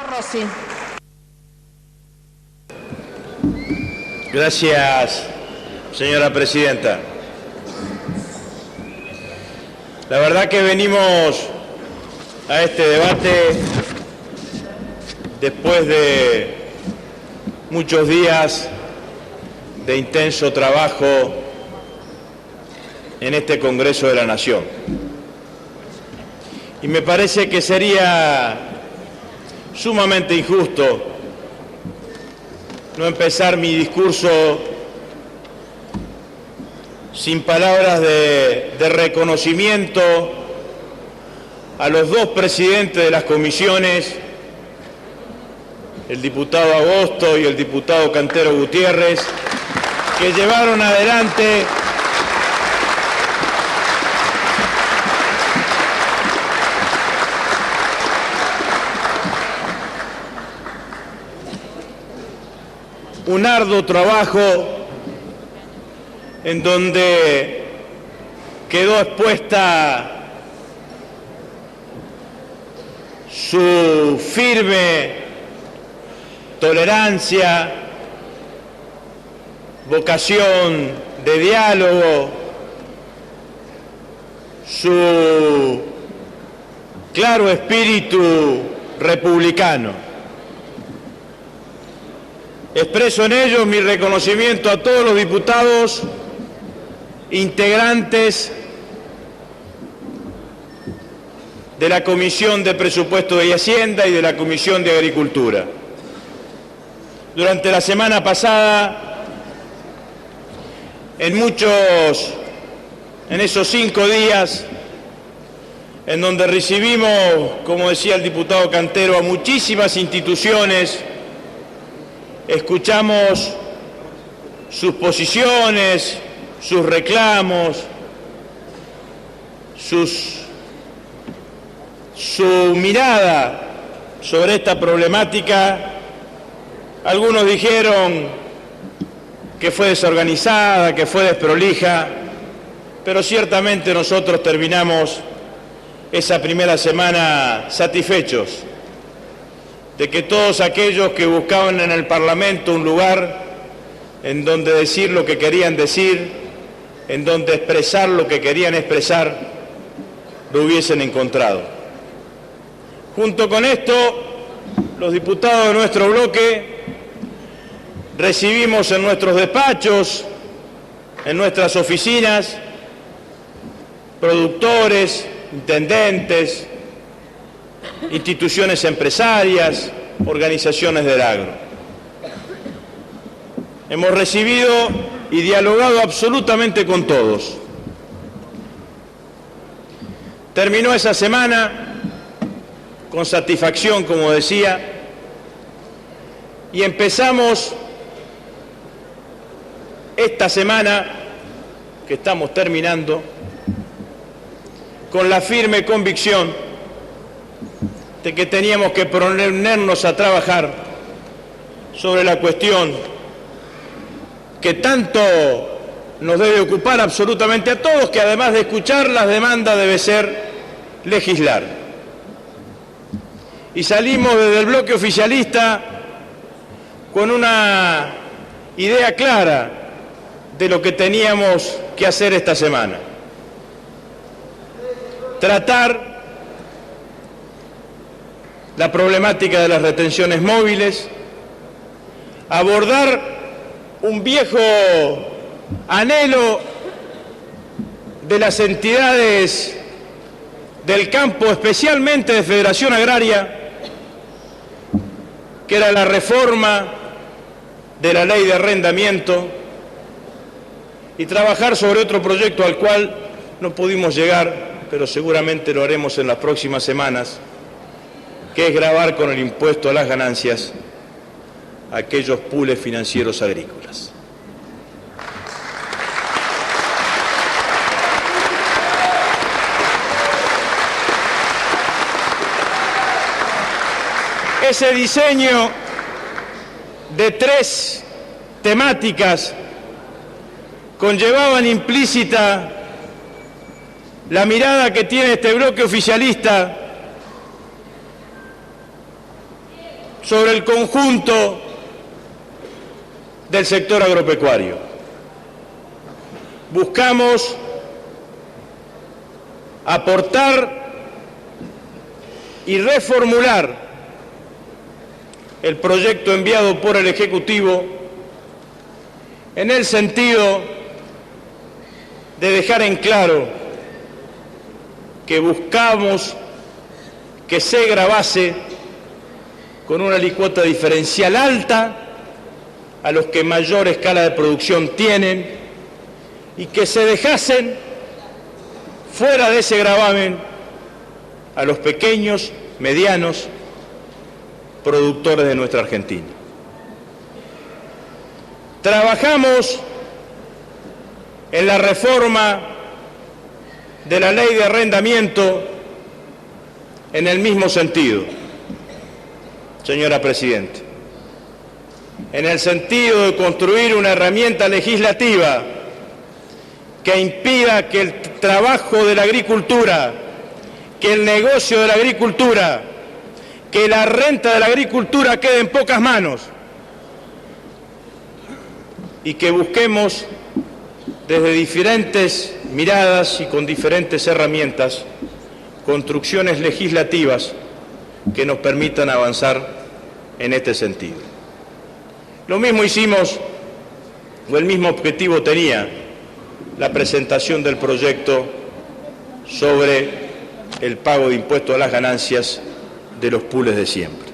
Rossi. Gracias, señora presidenta. La verdad que venimos a este debate después de muchos días de intenso trabajo en este Congreso de la Nación. Y me parece que sería sumamente injusto no empezar mi discurso sin palabras de reconocimiento a los dos presidentes de las comisiones, el diputado Agosto y el diputado Cantero Gutiérrez, que llevaron adelante un arduo trabajo en donde quedó expuesta su firme tolerancia, vocación de diálogo, su claro espíritu republicano. Expreso en ello mi reconocimiento a todos los diputados integrantes de la Comisión de Presupuesto y Hacienda y de la Comisión de Agricultura. Durante la semana pasada, en esos 5 días, en donde recibimos, como decía el diputado Cantero, a muchísimas instituciones, escuchamos sus posiciones, sus reclamos, su mirada sobre esta problemática. Algunos dijeron que fue desorganizada, que fue desprolija, pero ciertamente nosotros terminamos esa primera semana satisfechos de que todos aquellos que buscaban en el Parlamento un lugar en donde decir lo que querían decir, en donde expresar lo que querían expresar, lo hubiesen encontrado. Junto con esto, los diputados de nuestro bloque recibimos en nuestros despachos, en nuestras oficinas, productores, intendentes, instituciones empresarias, organizaciones del agro. Hemos recibido y dialogado absolutamente con todos. Terminó esa semana con satisfacción, como decía, y empezamos esta semana que estamos terminando con la firme convicción de que teníamos que ponernos a trabajar sobre la cuestión que tanto nos debe ocupar absolutamente a todos, que además de escuchar las demandas debe ser legislar. Y salimos desde el bloque oficialista con una idea clara de lo que teníamos que hacer esta semana. Tratar la problemática de las retenciones móviles, abordar un viejo anhelo de las entidades del campo, especialmente de Federación Agraria, que era la reforma de la ley de arrendamiento, y trabajar sobre otro proyecto al cual no pudimos llegar, pero seguramente lo haremos en las próximas semanas, que es gravar con el impuesto a las ganancias a aquellos pools financieros agrícolas. Ese diseño de 3 temáticas conllevaban implícita la mirada que tiene este bloque oficialista sobre el conjunto del sector agropecuario. Buscamos aportar y reformular el proyecto enviado por el Ejecutivo en el sentido de dejar en claro que buscamos que se gravase con una alícuota diferencial alta a los que mayor escala de producción tienen y que se dejasen fuera de ese gravamen a los pequeños, medianos productores de nuestra Argentina. Trabajamos en la reforma de la ley de arrendamiento en el mismo sentido, señora Presidenta, en el sentido de construir una herramienta legislativa que impida que el trabajo de la agricultura, que el negocio de la agricultura, que la renta de la agricultura quede en pocas manos y que busquemos desde diferentes miradas y con diferentes herramientas construcciones legislativas que nos permitan avanzar en este sentido. Lo mismo hicimos, o el mismo objetivo tenía la presentación del proyecto sobre el pago de impuestos a las ganancias de los pools de siembra.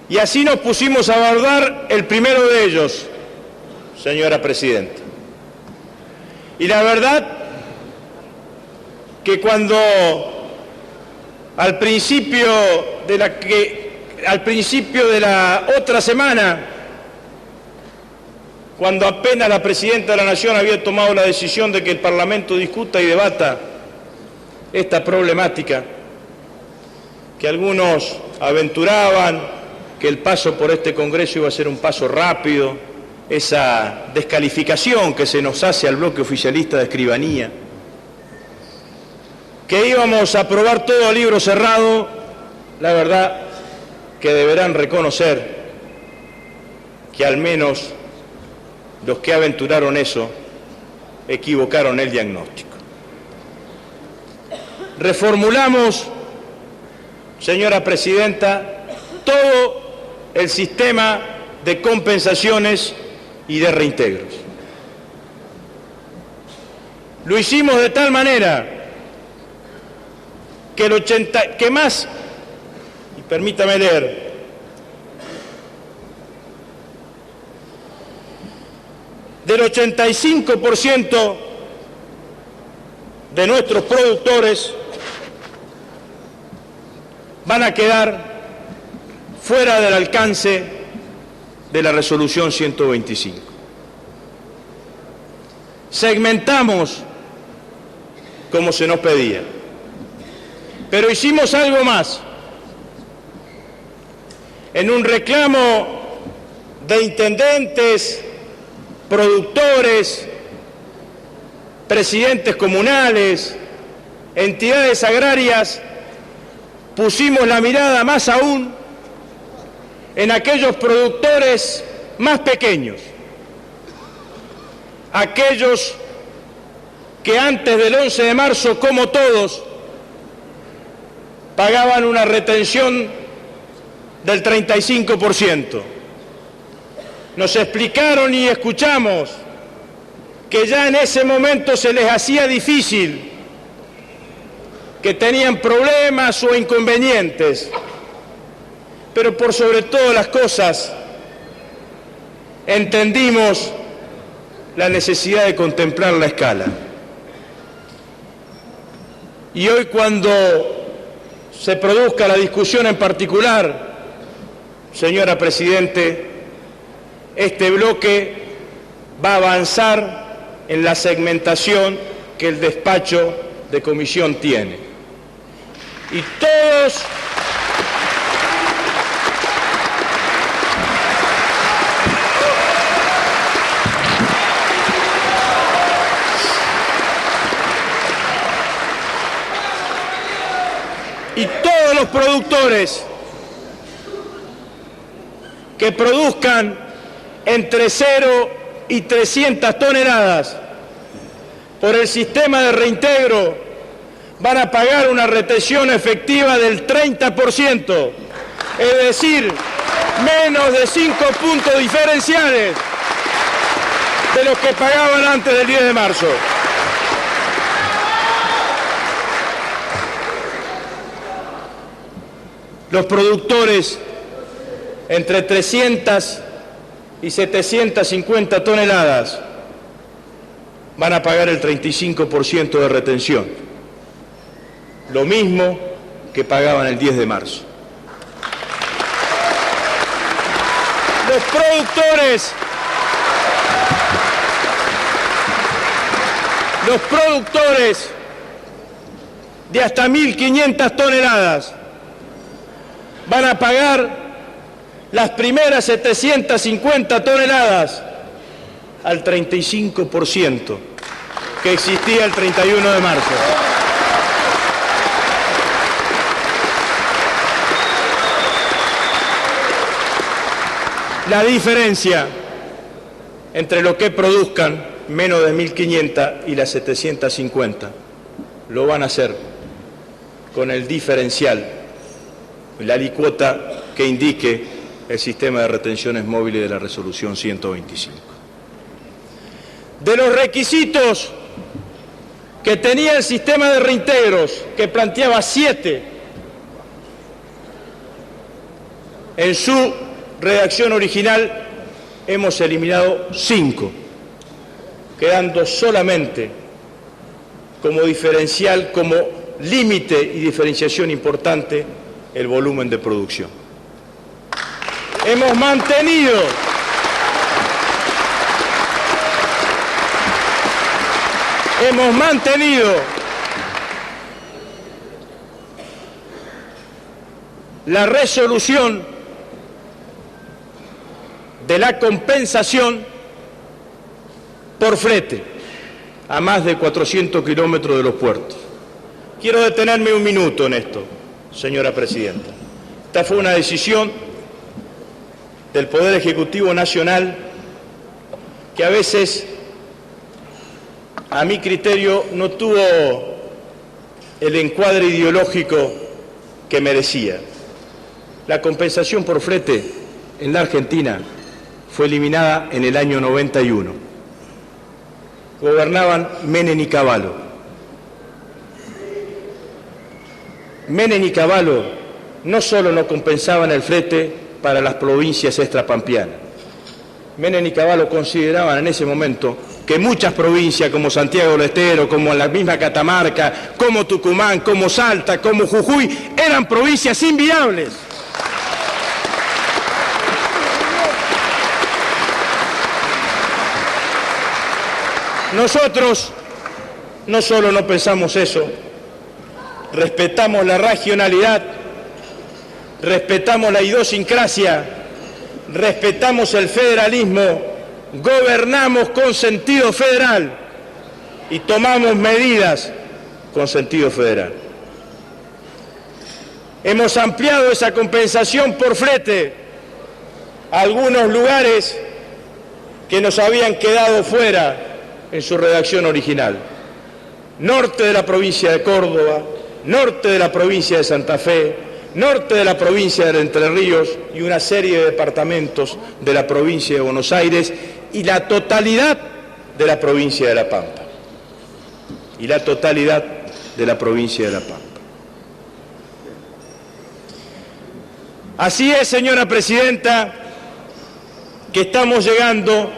Y así nos pusimos a abordar el primero de ellos, señora Presidenta. Y la verdad que cuando al principio de la otra semana, cuando apenas la Presidenta de la Nación había tomado la decisión de que el Parlamento discuta y debata esta problemática, que algunos aventuraban que el paso por este Congreso iba a ser un paso rápido, esa descalificación que se nos hace al bloque oficialista de Escribanía, que íbamos a aprobar todo a libro cerrado, la verdad que deberán reconocer que al menos los que aventuraron eso equivocaron el diagnóstico. Reformulamos, señora Presidenta, todo el sistema de compensaciones y de reintegros. Lo hicimos de tal manera que más, y permítame leer, del 85% de nuestros productores van a quedar fuera del alcance de la resolución 125. Segmentamos como se nos pedía, pero hicimos algo más. En un reclamo de intendentes, productores, presidentes comunales, entidades agrarias, pusimos la mirada más aún en aquellos productores más pequeños, aquellos que antes del 11 de marzo, como todos, pagaban una retención del 35%. Nos explicaron y escuchamos que ya en ese momento se les hacía difícil, que tenían problemas o inconvenientes, pero por sobre todas las cosas entendimos la necesidad de contemplar la escala. Y hoy, cuando se produzca la discusión en particular, señora Presidente, este bloque va a avanzar en la segmentación que el despacho de comisión tiene. Y todos los productores que produzcan entre 0 y 300 toneladas por el sistema de reintegro van a pagar una retención efectiva del 30%, es decir, menos de 5 puntos diferenciales de los que pagaban antes del 10 de marzo. Los productores entre 300 y 750 toneladas van a pagar el 35% de retención, lo mismo que pagaban el 10 de marzo. Los productores de hasta 1.500 toneladas van a pagar las primeras 750 toneladas al 35% que existía el 31 de marzo. La diferencia entre lo que produzcan, menos de 1.500 y las 750, lo van a hacer con el diferencial, la alicuota que indique el sistema de retenciones móviles de la resolución 125. De los requisitos que tenía el sistema de reintegros, que planteaba 7, en su redacción original hemos eliminado 5, quedando solamente como diferencial, como límite y diferenciación importante, el volumen de producción. Hemos mantenido la resolución de la compensación por flete a más de 400 kilómetros de los puertos. Quiero detenerme un minuto en esto, señora presidenta. Esta fue una decisión del Poder Ejecutivo Nacional que a veces, a mi criterio, no tuvo el encuadre ideológico que merecía. La compensación por flete en la Argentina fue eliminada en el año 91. Gobernaban Menem y Cavallo. Menem y Cavallo no solo no compensaban el flete para las provincias extrapampeanas. Menem y Cavallo consideraban en ese momento que muchas provincias como Santiago del Estero, como la misma Catamarca, como Tucumán, como Salta, como Jujuy, eran provincias inviables. Nosotros no solo no pensamos eso, respetamos la regionalidad, respetamos la idiosincrasia, respetamos el federalismo, gobernamos con sentido federal y tomamos medidas con sentido federal. Hemos ampliado esa compensación por flete a algunos lugares que nos habían quedado fuera en su redacción original. Norte de la provincia de Córdoba, norte de la provincia de Santa Fe, norte de la provincia de Entre Ríos y una serie de departamentos de la provincia de Buenos Aires y la totalidad de la provincia de La Pampa. Y la totalidad de la provincia de La Pampa. Así es, señora presidenta, que estamos llegando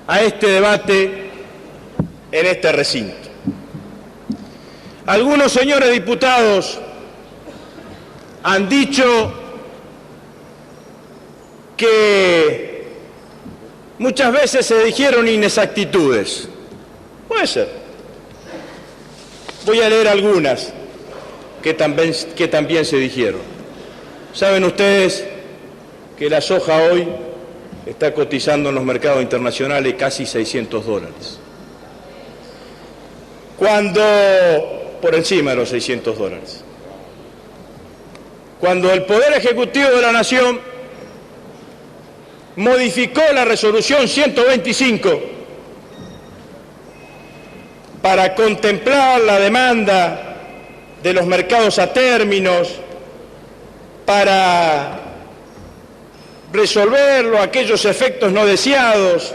a este debate en este recinto. Algunos señores diputados han dicho que muchas veces se dijeron inexactitudes. Puede ser. Voy a leer algunas que también se dijeron. Saben ustedes que la soja hoy está cotizando en los mercados internacionales casi $600. Cuando, por encima de los $600. Cuando el Poder Ejecutivo de la Nación modificó la resolución 125 para contemplar la demanda de los mercados a términos, para resolverlo aquellos efectos no deseados,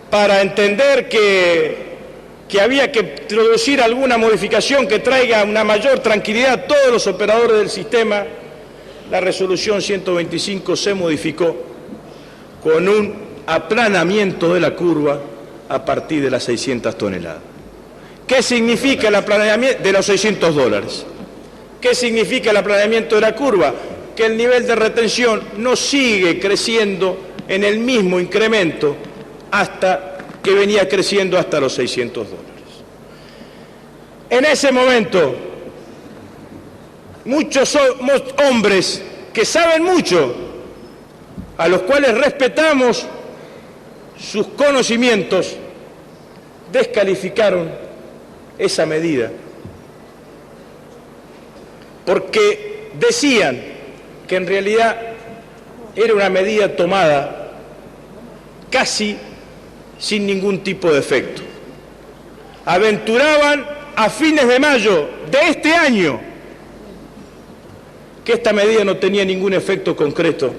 para entender que había que introducir alguna modificación que traiga una mayor tranquilidad a todos los operadores del sistema, la resolución 125 se modificó con un aplanamiento de la curva a partir de las 600 toneladas. ¿Qué significa el aplanamiento de los $600? ¿Qué significa el aplanamiento de la curva? Que el nivel de retención no sigue creciendo en el mismo incremento hasta que venía creciendo hasta los $600. En ese momento, muchos hombres que saben mucho, a los cuales respetamos sus conocimientos, descalificaron esa medida, porque decían que en realidad era una medida tomada casi sin ningún tipo de efecto. Aventuraban a fines de mayo de este año que esta medida no tenía ningún efecto concreto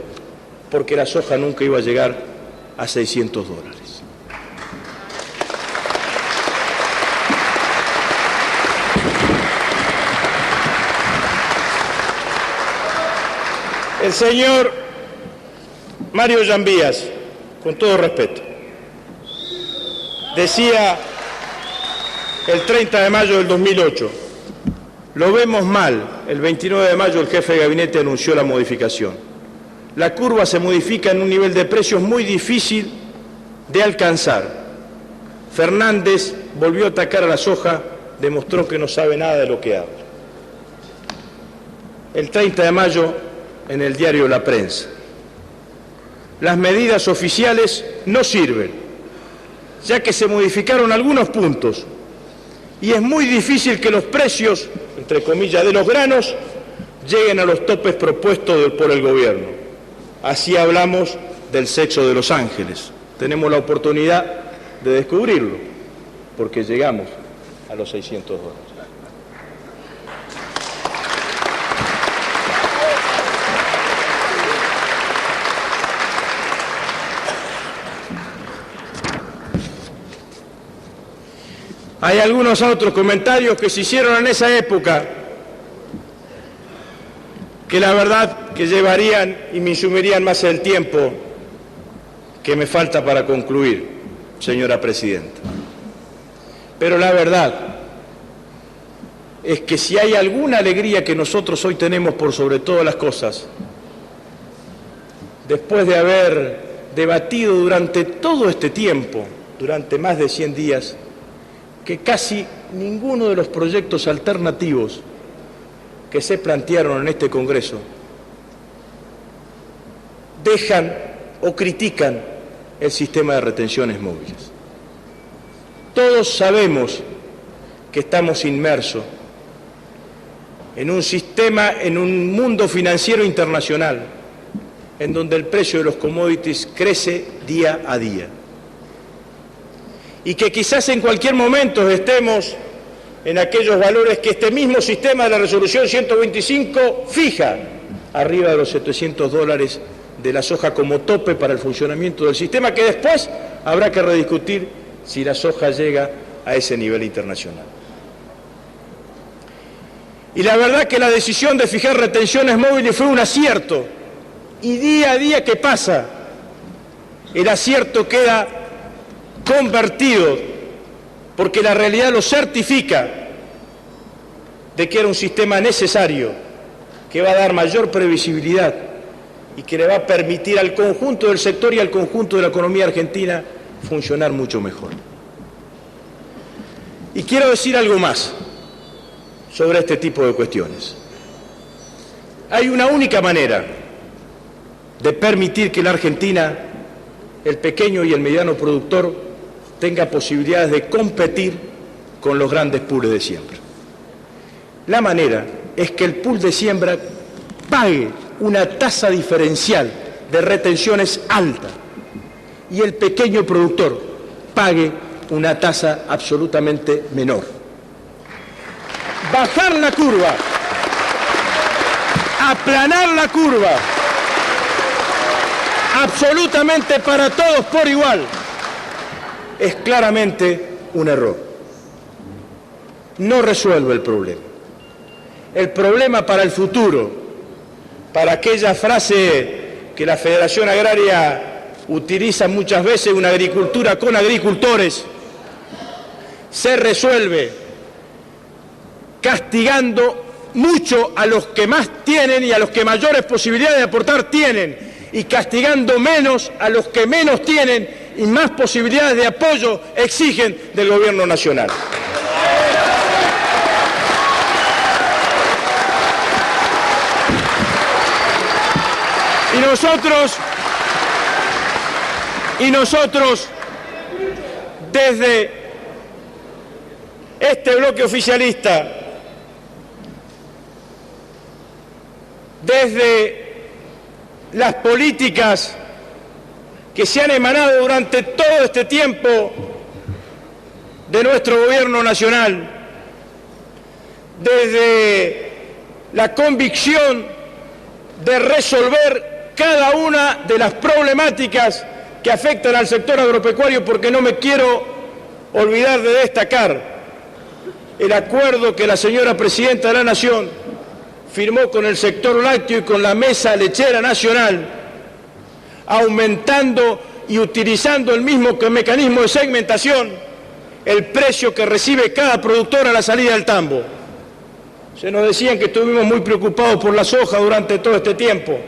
porque la soja nunca iba a llegar a $600. El señor Mario Llambías, con todo respeto, decía el 30 de mayo del 2008, lo vemos mal. El 29 de mayo el jefe de gabinete anunció la modificación. La curva se modifica en un nivel de precios muy difícil de alcanzar. Fernández volvió a atacar a la soja, demostró que no sabe nada de lo que habla. El 30 de mayo en el diario La Prensa. Las medidas oficiales no sirven, ya que se modificaron algunos puntos y es muy difícil que los precios, entre comillas, de los granos lleguen a los topes propuestos por el gobierno. Así hablamos del sexo de Los Ángeles. Tenemos la oportunidad de descubrirlo, porque llegamos a los $600. Hay algunos otros comentarios que se hicieron en esa época que la verdad que llevarían y me insumirían más el tiempo que me falta para concluir, señora presidenta. Pero la verdad es que si hay alguna alegría que nosotros hoy tenemos por sobre todas las cosas, después de haber debatido durante todo este tiempo, durante más de 100 días, que casi ninguno de los proyectos alternativos que se plantearon en este Congreso dejan o critican el sistema de retenciones móviles. Todos sabemos que estamos inmersos en un sistema, en un mundo financiero internacional, en donde el precio de los commodities crece día a día. Y que quizás en cualquier momento estemos en aquellos valores que este mismo sistema de la resolución 125 fija, arriba de los $700 de la soja como tope para el funcionamiento del sistema, que después habrá que rediscutir si la soja llega a ese nivel internacional. Y la verdad que la decisión de fijar retenciones móviles fue un acierto, y día a día que pasa, el acierto queda convertido, porque la realidad lo certifica, de que era un sistema necesario, que va a dar mayor previsibilidad y que le va a permitir al conjunto del sector y al conjunto de la economía argentina funcionar mucho mejor. Y quiero decir algo más sobre este tipo de cuestiones. Hay una única manera de permitir que la Argentina, el pequeño y el mediano productor, tenga posibilidades de competir con los grandes pools de siembra. La manera es que el pool de siembra pague una tasa diferencial de retenciones alta y el pequeño productor pague una tasa absolutamente menor. Bajar la curva, aplanar la curva, absolutamente para todos por igual, es claramente un error. No resuelve el problema. El problema para el futuro, para aquella frase que la Federación Agraria utiliza muchas veces, una agricultura con agricultores, se resuelve castigando mucho a los que más tienen y a los que mayores posibilidades de aportar tienen, y castigando menos a los que menos tienen y más posibilidades de apoyo exigen del gobierno nacional. Y nosotros, desde este bloque oficialista, desde las políticas que se han emanado durante todo este tiempo de nuestro gobierno nacional, desde la convicción de resolver cada una de las problemáticas que afectan al sector agropecuario, porque no me quiero olvidar de destacar el acuerdo que la señora Presidenta de la Nación firmó con el sector lácteo y con la Mesa Lechera Nacional, aumentando y utilizando el mismo mecanismo de segmentación el precio que recibe cada productor a la salida del tambo. Se nos decían que estuvimos muy preocupados por la soja durante todo este tiempo,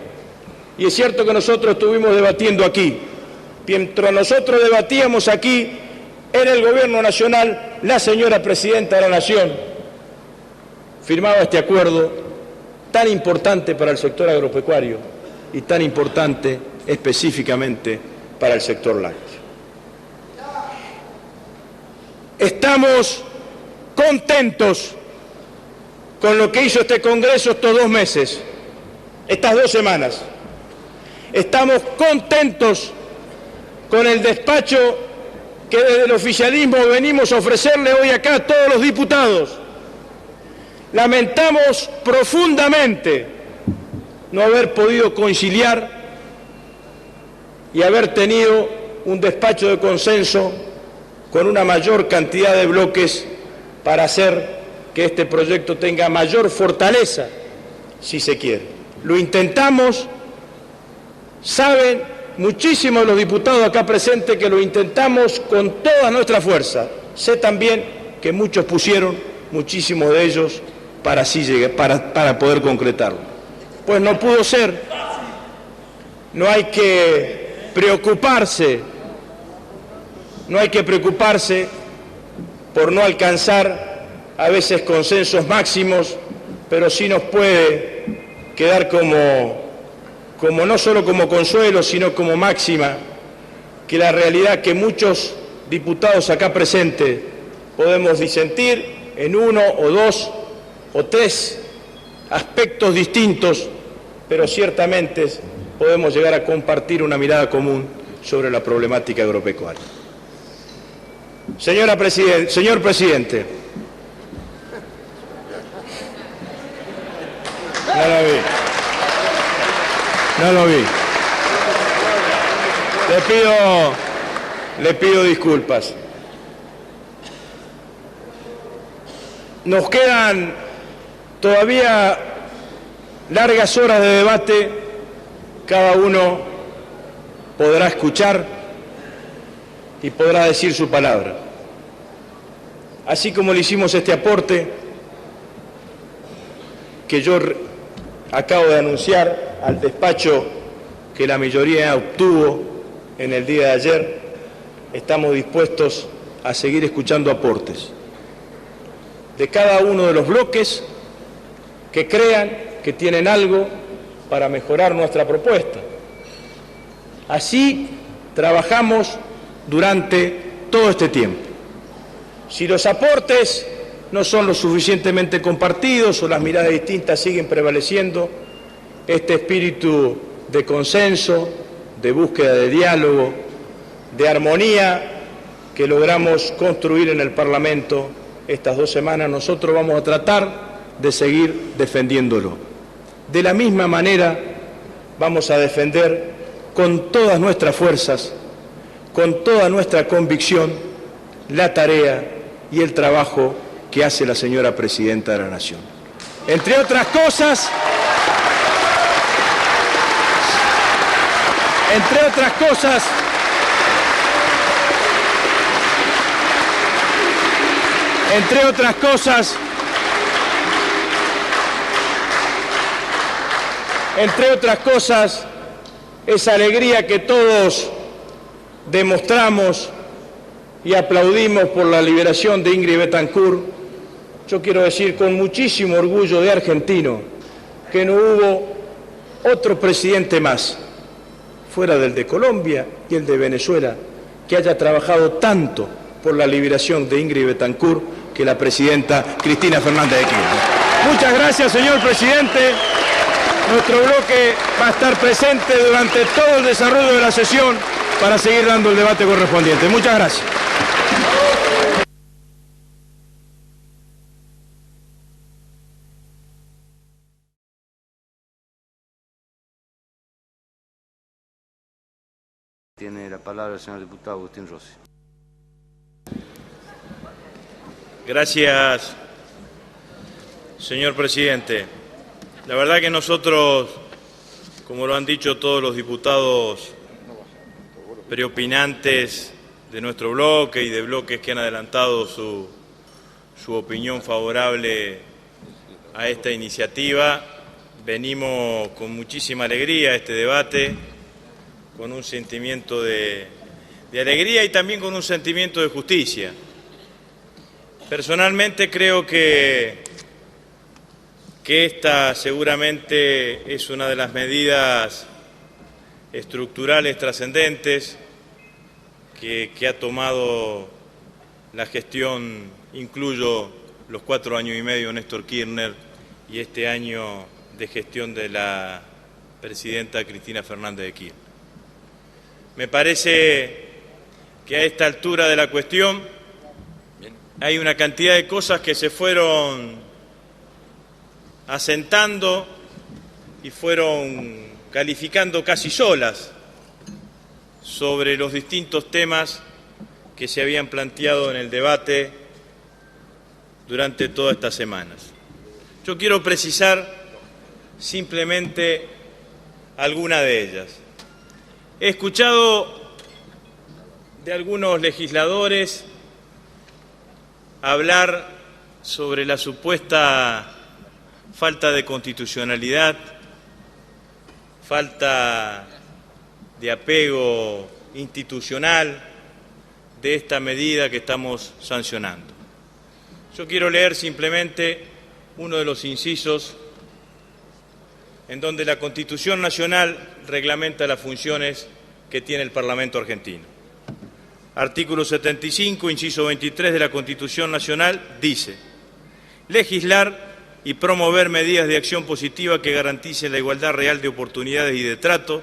y es cierto que nosotros estuvimos debatiendo aquí. Mientras nosotros debatíamos aquí, en el Gobierno Nacional, la señora Presidenta de la Nación firmaba este acuerdo tan importante para el sector agropecuario y tan importante específicamente para el sector lácteo. Estamos contentos con lo que hizo este Congreso estos 2 meses, estas 2 semanas. Estamos contentos con el despacho que desde el oficialismo venimos a ofrecerle hoy acá a todos los diputados. Lamentamos profundamente no haber podido conciliar y haber tenido un despacho de consenso con una mayor cantidad de bloques para hacer que este proyecto tenga mayor fortaleza, si se quiere. Lo intentamos, saben muchísimos de los diputados acá presentes que lo intentamos con toda nuestra fuerza. Sé también que muchos pusieron, muchísimos de ellos, para así llegar, para poder concretarlo. Pues no pudo ser. No hay que preocuparse por no alcanzar a veces consensos máximos, pero sí nos puede quedar como no solo como consuelo, sino como máxima, que la realidad que muchos diputados acá presentes podemos disentir en 1 o 2 o 3 aspectos distintos, pero ciertamente podemos llegar a compartir una mirada común sobre la problemática agropecuaria. Señor presidente, no lo vi. Le pido disculpas. Nos quedan todavía largas horas de debate. Cada uno podrá escuchar y podrá decir su palabra. Así como le hicimos este aporte que yo acabo de anunciar al despacho que la mayoría obtuvo en el día de ayer, estamos dispuestos a seguir escuchando aportes de cada uno de los bloques que crean que tienen algo para mejorar nuestra propuesta. Así trabajamos durante todo este tiempo. Si los aportes no son lo suficientemente compartidos o las miradas distintas siguen prevaleciendo, este espíritu de consenso, de búsqueda de diálogo, de armonía que logramos construir en el Parlamento estas 2 semanas, nosotros vamos a tratar de seguir defendiéndolo. De la misma manera vamos a defender con todas nuestras fuerzas, con toda nuestra convicción, la tarea y el trabajo que hace la señora Presidenta de la Nación. Entre otras cosas, esa alegría que todos demostramos y aplaudimos por la liberación de Ingrid Betancourt, yo quiero decir con muchísimo orgullo de argentino que no hubo otro presidente más, fuera del de Colombia y el de Venezuela, que haya trabajado tanto por la liberación de Ingrid Betancourt que la presidenta Cristina Fernández de Kirchner. Muchas gracias, señor presidente. Nuestro bloque va a estar presente durante todo el desarrollo de la sesión para seguir dando el debate correspondiente. Muchas gracias. Tiene la palabra el señor diputado Agustín Rossi. Gracias, señor presidente. La verdad que nosotros, como lo han dicho todos los diputados preopinantes de nuestro bloque y de bloques que han adelantado su opinión favorable a esta iniciativa, venimos con muchísima alegría a este debate, con un sentimiento de alegría y también con un sentimiento de justicia. Personalmente creo que esta seguramente es una de las medidas estructurales trascendentes que ha tomado la gestión, incluyo los 4 años y medio de Néstor Kirchner y este año de gestión de la presidenta Cristina Fernández de Kirchner. Me parece que a esta altura de la cuestión hay una cantidad de cosas que se fueron asentando y fueron calificando casi solas sobre los distintos temas que se habían planteado en el debate durante todas estas semanas. Yo quiero precisar simplemente alguna de ellas. He escuchado de algunos legisladores hablar sobre la supuesta falta de constitucionalidad, falta de apego institucional de esta medida que estamos sancionando. Yo quiero leer simplemente uno de los incisos en donde la Constitución Nacional reglamenta las funciones que tiene el Parlamento argentino. Artículo 75, inciso 23 de la Constitución Nacional dice: legislar y promover medidas de acción positiva que garanticen la igualdad real de oportunidades y de trato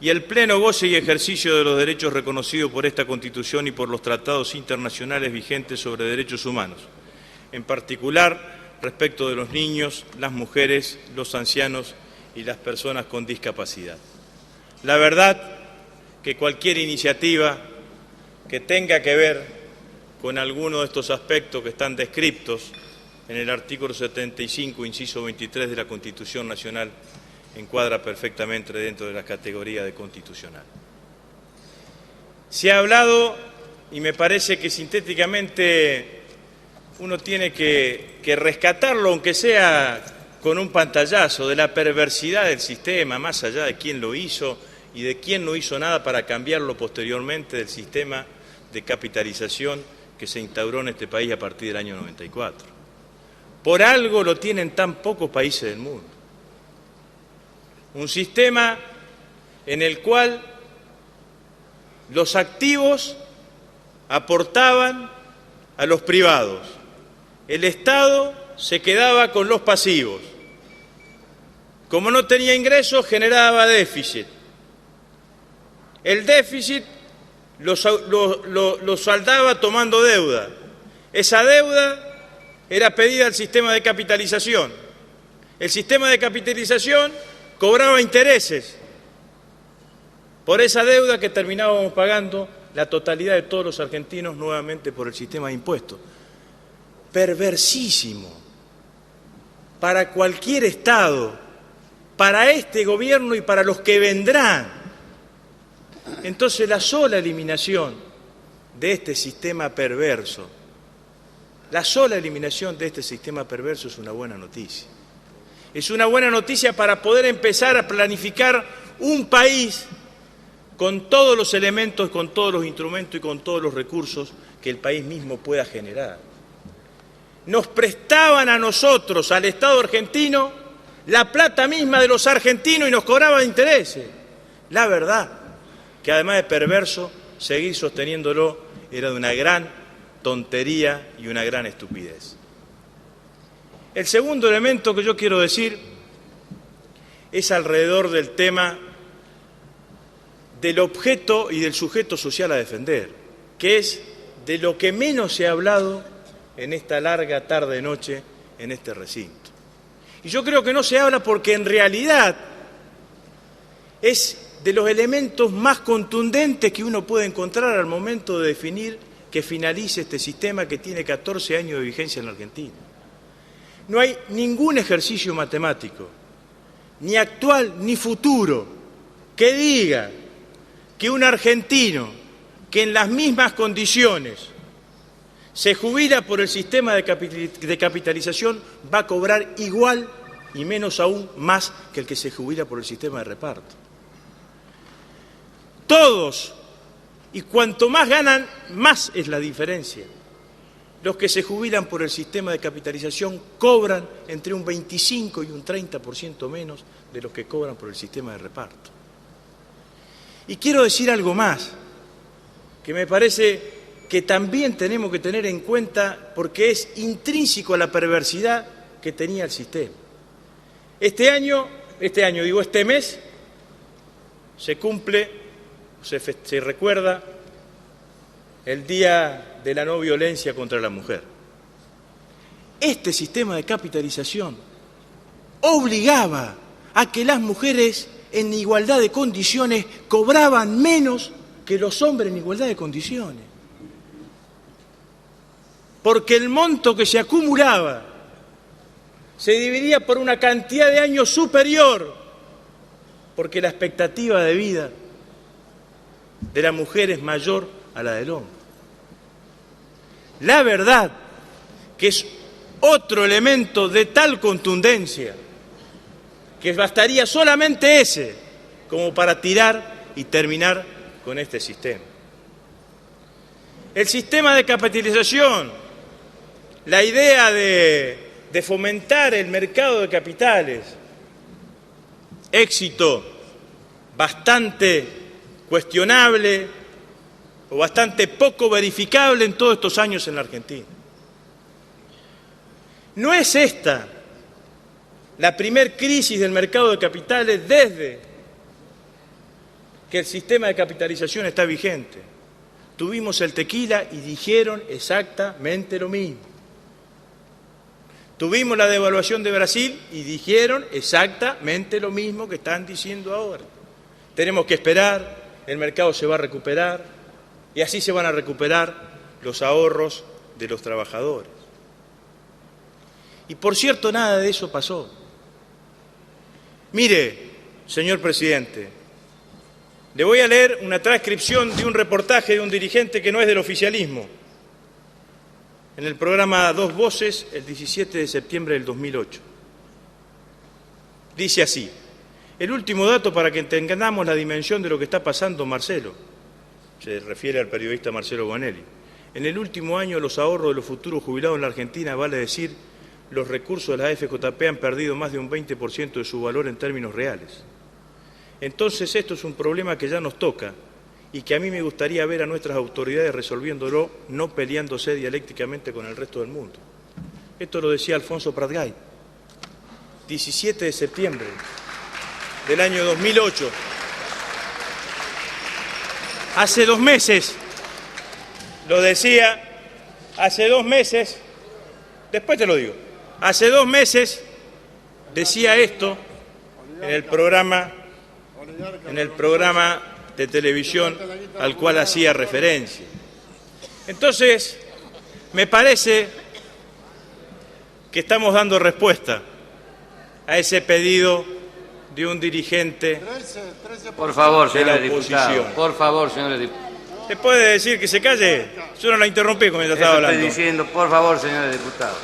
y el pleno goce y ejercicio de los derechos reconocidos por esta Constitución y por los tratados internacionales vigentes sobre derechos humanos, en particular respecto de los niños, las mujeres, los ancianos y las personas con discapacidad. La verdad que cualquier iniciativa que tenga que ver con alguno de estos aspectos que están descritos en el artículo 75, inciso 23 de la Constitución Nacional, encuadra perfectamente dentro de la categoría de constitucional. Se ha hablado, y me parece que sintéticamente uno tiene que rescatarlo, aunque sea con un pantallazo, de la perversidad del sistema, más allá de quién lo hizo y de quién no hizo nada para cambiarlo posteriormente, del sistema de capitalización que se instauró en este país a partir del año 94. Por algo lo tienen tan pocos países del mundo. Un sistema en el cual los activos aportaban a los privados, el Estado se quedaba con los pasivos. Como no tenía ingresos, generaba déficit. El déficit lo saldaba tomando deuda. Esa deuda era pedida al sistema de capitalización. El sistema de capitalización cobraba intereses por esa deuda que terminábamos pagando la totalidad de todos los argentinos nuevamente por el sistema de impuestos. Perversísimo para cualquier Estado, para este gobierno y para los que vendrán. Entonces, la sola eliminación de este sistema perverso, es una buena noticia. Es una buena noticia para poder empezar a planificar un país con todos los elementos, con todos los instrumentos y con todos los recursos que el país mismo pueda generar. Nos prestaban a nosotros, al Estado argentino, la plata misma de los argentinos y nos cobraban intereses. La verdad, que además de perverso, seguir sosteniéndolo era de una gran tontería y una gran estupidez. El segundo elemento que yo quiero decir es alrededor del tema del objeto y del sujeto social a defender, que es de lo que menos se ha hablado en esta larga tarde-noche en este recinto. Y yo creo que no se habla porque en realidad es de los elementos más contundentes que uno puede encontrar al momento de definir que finalice este sistema que tiene 14 años de vigencia en la Argentina. No hay ningún ejercicio matemático, ni actual ni futuro, que diga que un argentino que en las mismas condiciones se jubila por el sistema de capitalización va a cobrar igual y menos aún más que el que se jubila por el sistema de reparto. Todos, y cuanto más ganan, más es la diferencia. Los que se jubilan por el sistema de capitalización cobran entre un 25 y un 30% menos de los que cobran por el sistema de reparto. Y quiero decir algo más, que me parece que también tenemos que tener en cuenta porque es intrínseco a la perversidad que tenía el sistema. Este mes, se cumple, se recuerda el Día de la No Violencia contra la Mujer. Este sistema de capitalización obligaba a que las mujeres en igualdad de condiciones cobraban menos que los hombres en igualdad de condiciones. Porque el monto que se acumulaba se dividía por una cantidad de años superior, porque la expectativa de vida de la mujer es mayor a la del hombre. La verdad que es otro elemento de tal contundencia que bastaría solamente ese como para tirar y terminar con este sistema. El sistema de capitalización, la idea de fomentar el mercado de capitales, éxito bastante cuestionable o bastante poco verificable en todos estos años en la Argentina. No es esta la primer crisis del mercado de capitales desde que el sistema de capitalización está vigente. Tuvimos el tequila y dijeron exactamente lo mismo. Tuvimos la devaluación de Brasil y dijeron exactamente lo mismo que están diciendo ahora. Tenemos que esperar, el mercado se va a recuperar y así se van a recuperar los ahorros de los trabajadores. Y por cierto, nada de eso pasó. Mire, señor presidente, le voy a leer una transcripción de un reportaje de un dirigente que no es del oficialismo, en el programa Dos Voces, el 17 de septiembre del 2008. Dice así: el último dato para que entendamos la dimensión de lo que está pasando, Marcelo, se refiere al periodista Marcelo Bonelli. En el último año los ahorros de los futuros jubilados en la Argentina, vale decir, los recursos de la AFJP han perdido más de un 20% de su valor en términos reales. Entonces esto es un problema que ya nos toca y que a mí me gustaría ver a nuestras autoridades resolviéndolo, no peleándose dialécticamente con el resto del mundo. Esto lo decía Alfonso Prat Gay, 17 de septiembre del año 2008. Hace 2 meses, lo decía, hace 2 meses, después te lo digo, hace 2 meses decía esto en el programa de televisión al cual hacía referencia. Entonces, me parece que estamos dando respuesta a ese pedido de un dirigente Por favor, de la señores oposición. diputados. Por favor, señores diputados. ¿Se puede decir que se calle? Yo no la interrumpí mientras estaba Eso estoy hablando. diciendo, por favor, señores diputados.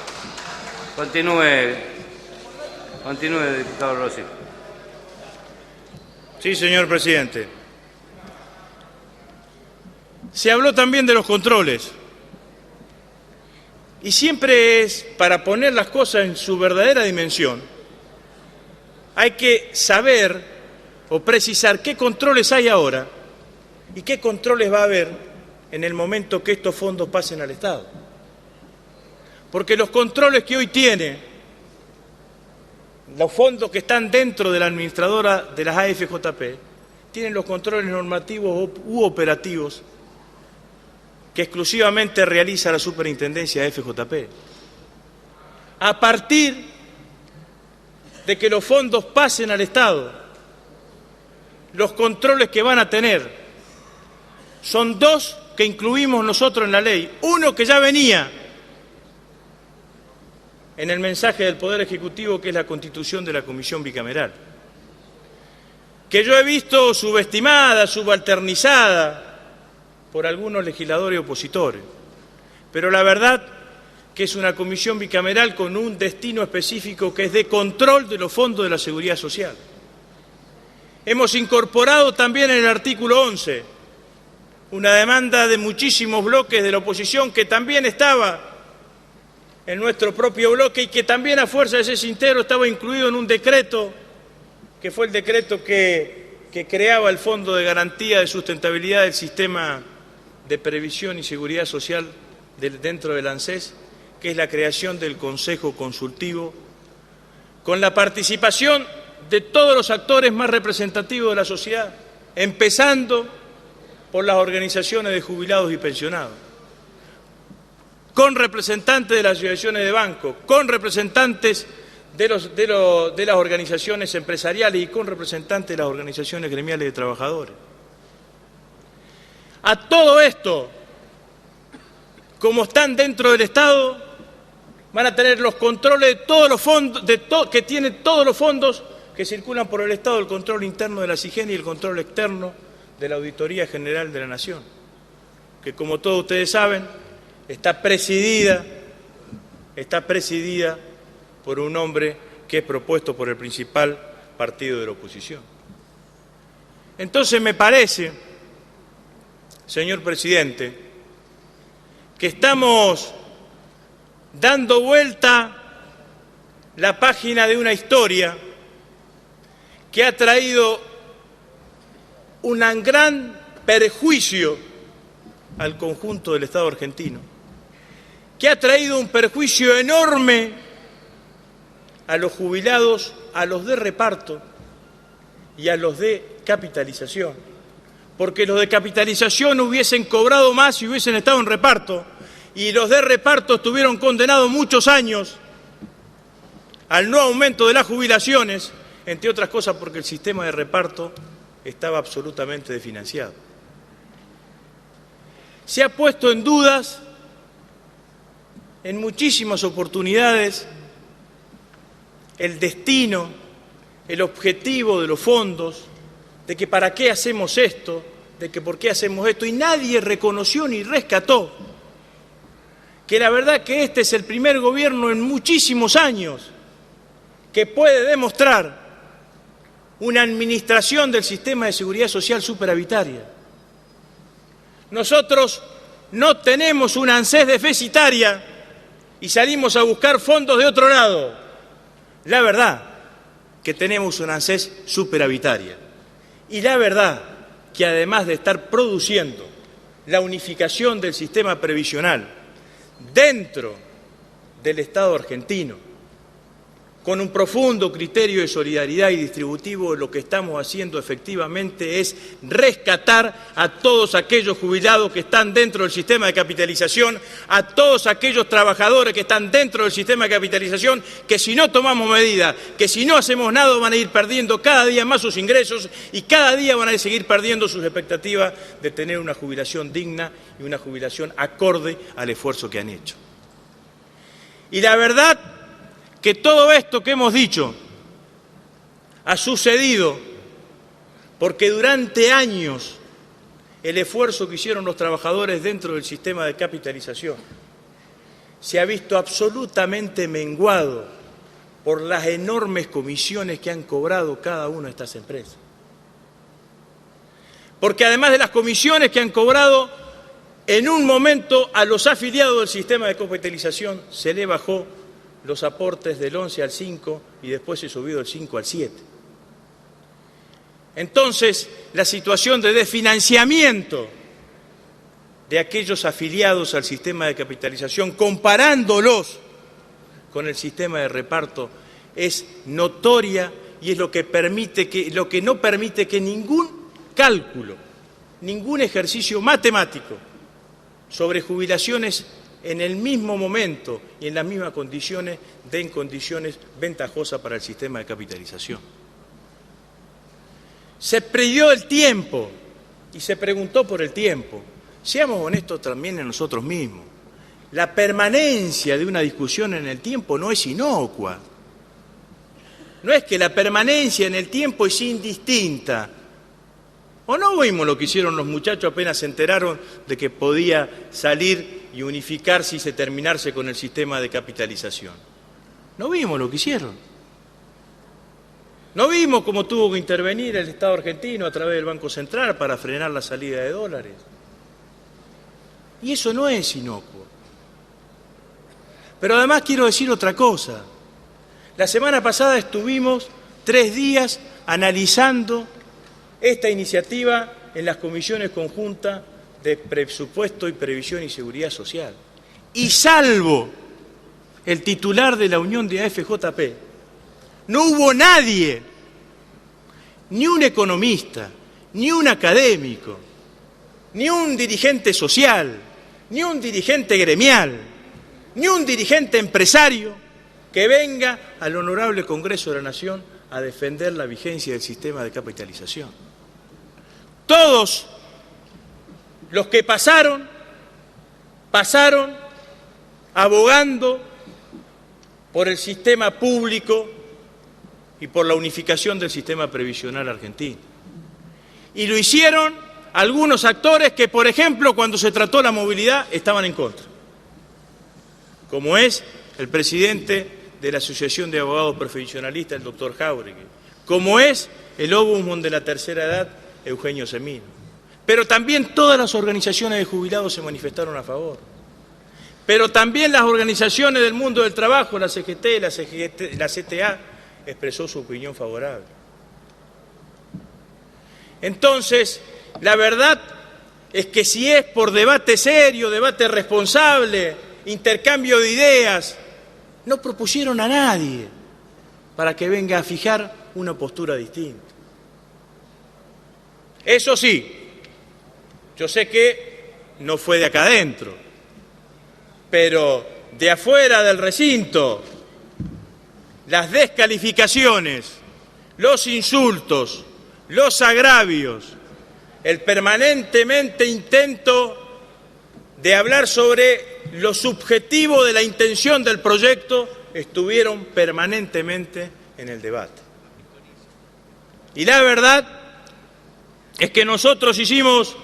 Continúe, diputado Rossi. Sí, señor presidente. Se habló también de los controles. Y siempre es, para poner las cosas en su verdadera dimensión, hay que saber o precisar qué controles hay ahora y qué controles va a haber en el momento que estos fondos pasen al Estado. Porque los controles que hoy tiene, los fondos que están dentro de la administradora de las AFJP, tienen los controles normativos u operativos que exclusivamente realiza la Superintendencia de FJP. A partir de que los fondos pasen al Estado, los controles que van a tener son 2 que incluimos nosotros en la ley. Uno que ya venía en el mensaje del Poder Ejecutivo, que es la constitución de la Comisión Bicameral, que yo he visto subestimada, subalternizada por algunos legisladores opositores, pero la verdad que es una comisión bicameral con un destino específico que es de control de los fondos de la Seguridad Social. Hemos incorporado también en el artículo 11 una demanda de muchísimos bloques de la oposición que también estaba en nuestro propio bloque y que también a fuerza de ese cintero estaba incluido en un decreto, que fue el decreto que creaba el Fondo de Garantía de Sustentabilidad del Sistema de Previsión y Seguridad Social dentro del ANSES, que es la creación del Consejo Consultivo, con la participación de todos los actores más representativos de la sociedad, empezando por las organizaciones de jubilados y pensionados, con representantes de las asociaciones de bancos, con representantes de las organizaciones empresariales y con representantes de las organizaciones gremiales de trabajadores. A todo esto, como están dentro del Estado, van a tener los controles de todos los fondos, que tienen todos los fondos que circulan por el Estado, el control interno de la SIGEN y el control externo de la Auditoría General de la Nación, que como todos ustedes saben, está presidida por un hombre que es propuesto por el principal partido de la oposición. Entonces me parece, señor presidente, que estamos dando vuelta la página de una historia que ha traído un gran perjuicio al conjunto del Estado argentino, que ha traído un perjuicio enorme a los jubilados, a los de reparto y a los de capitalización, porque los de capitalización hubiesen cobrado más si hubiesen estado en reparto, y los de reparto estuvieron condenados muchos años al no aumento de las jubilaciones, entre otras cosas porque el sistema de reparto estaba absolutamente desfinanciado. Se ha puesto en dudas en muchísimas oportunidades el destino, el objetivo de los fondos, de que para qué hacemos esto, de que por qué hacemos esto, y nadie reconoció ni rescató que la verdad que este es el primer gobierno en muchísimos años que puede demostrar una administración del sistema de seguridad social superavitaria. Nosotros no tenemos una ANSES deficitaria y salimos a buscar fondos de otro lado. La verdad que tenemos una ANSES superavitaria. Y la verdad que además de estar produciendo la unificación del sistema previsional dentro del Estado argentino, con un profundo criterio de solidaridad y distributivo, lo que estamos haciendo efectivamente es rescatar a todos aquellos jubilados que están dentro del sistema de capitalización, a todos aquellos trabajadores que están dentro del sistema de capitalización, que si no tomamos medidas, que si no hacemos nada, van a ir perdiendo cada día más sus ingresos y cada día van a seguir perdiendo sus expectativas de tener una jubilación digna y una jubilación acorde al esfuerzo que han hecho. Y la verdad que todo esto que hemos dicho ha sucedido porque durante años el esfuerzo que hicieron los trabajadores dentro del sistema de capitalización se ha visto absolutamente menguado por las enormes comisiones que han cobrado cada una de estas empresas. Porque además de las comisiones que han cobrado, en un momento a los afiliados del sistema de capitalización se le bajó los aportes del 11 al 5 y después se subió del 5 al 7. Entonces, la situación de desfinanciamiento de aquellos afiliados al sistema de capitalización, comparándolos con el sistema de reparto, es notoria y es lo que no permite que ningún cálculo, ningún ejercicio matemático sobre jubilaciones en el mismo momento y en las mismas condiciones, den condiciones ventajosas para el sistema de capitalización. Se perdió el tiempo y se preguntó por el tiempo. Seamos honestos también en nosotros mismos. La permanencia de una discusión en el tiempo no es inocua. No es que la permanencia en el tiempo es indistinta. ¿O no vimos lo que hicieron los muchachos apenas se enteraron de que podía salir y unificarse y terminarse con el sistema de capitalización? ¿No vimos lo que hicieron? ¿No vimos cómo tuvo que intervenir el Estado argentino a través del Banco Central para frenar la salida de dólares? Y eso no es inocuo. Pero además quiero decir otra cosa. La semana pasada estuvimos 3 días analizando esta iniciativa en las comisiones conjuntas de Presupuesto y Previsión y Seguridad Social. Y salvo el titular de la Unión de AFJP, no hubo nadie, ni un economista, ni un académico, ni un dirigente social, ni un dirigente gremial, ni un dirigente empresario que venga al Honorable Congreso de la Nación a defender la vigencia del sistema de capitalización. Todos los que pasaron abogando por el sistema público y por la unificación del sistema previsional argentino. Y lo hicieron algunos actores que, por ejemplo, cuando se trató la movilidad, estaban en contra, como es el presidente de la Asociación de Abogados Previsionalistas, el doctor Jáuregui, como es el Ombudsman de la tercera edad, Eugenio Semino. Pero también todas las organizaciones de jubilados se manifestaron a favor. Pero también las organizaciones del mundo del trabajo, la CGT, la CTA, expresó su opinión favorable. Entonces, la verdad es que si es por debate serio, debate responsable, intercambio de ideas, no propusieron a nadie para que venga a fijar una postura distinta. Eso sí, yo sé que no fue de acá adentro, pero de afuera del recinto, las descalificaciones, los insultos, los agravios, el permanentemente intento de hablar sobre lo subjetivo de la intención del proyecto, estuvieron permanentemente en el debate. Y la verdad es que nosotros hicimos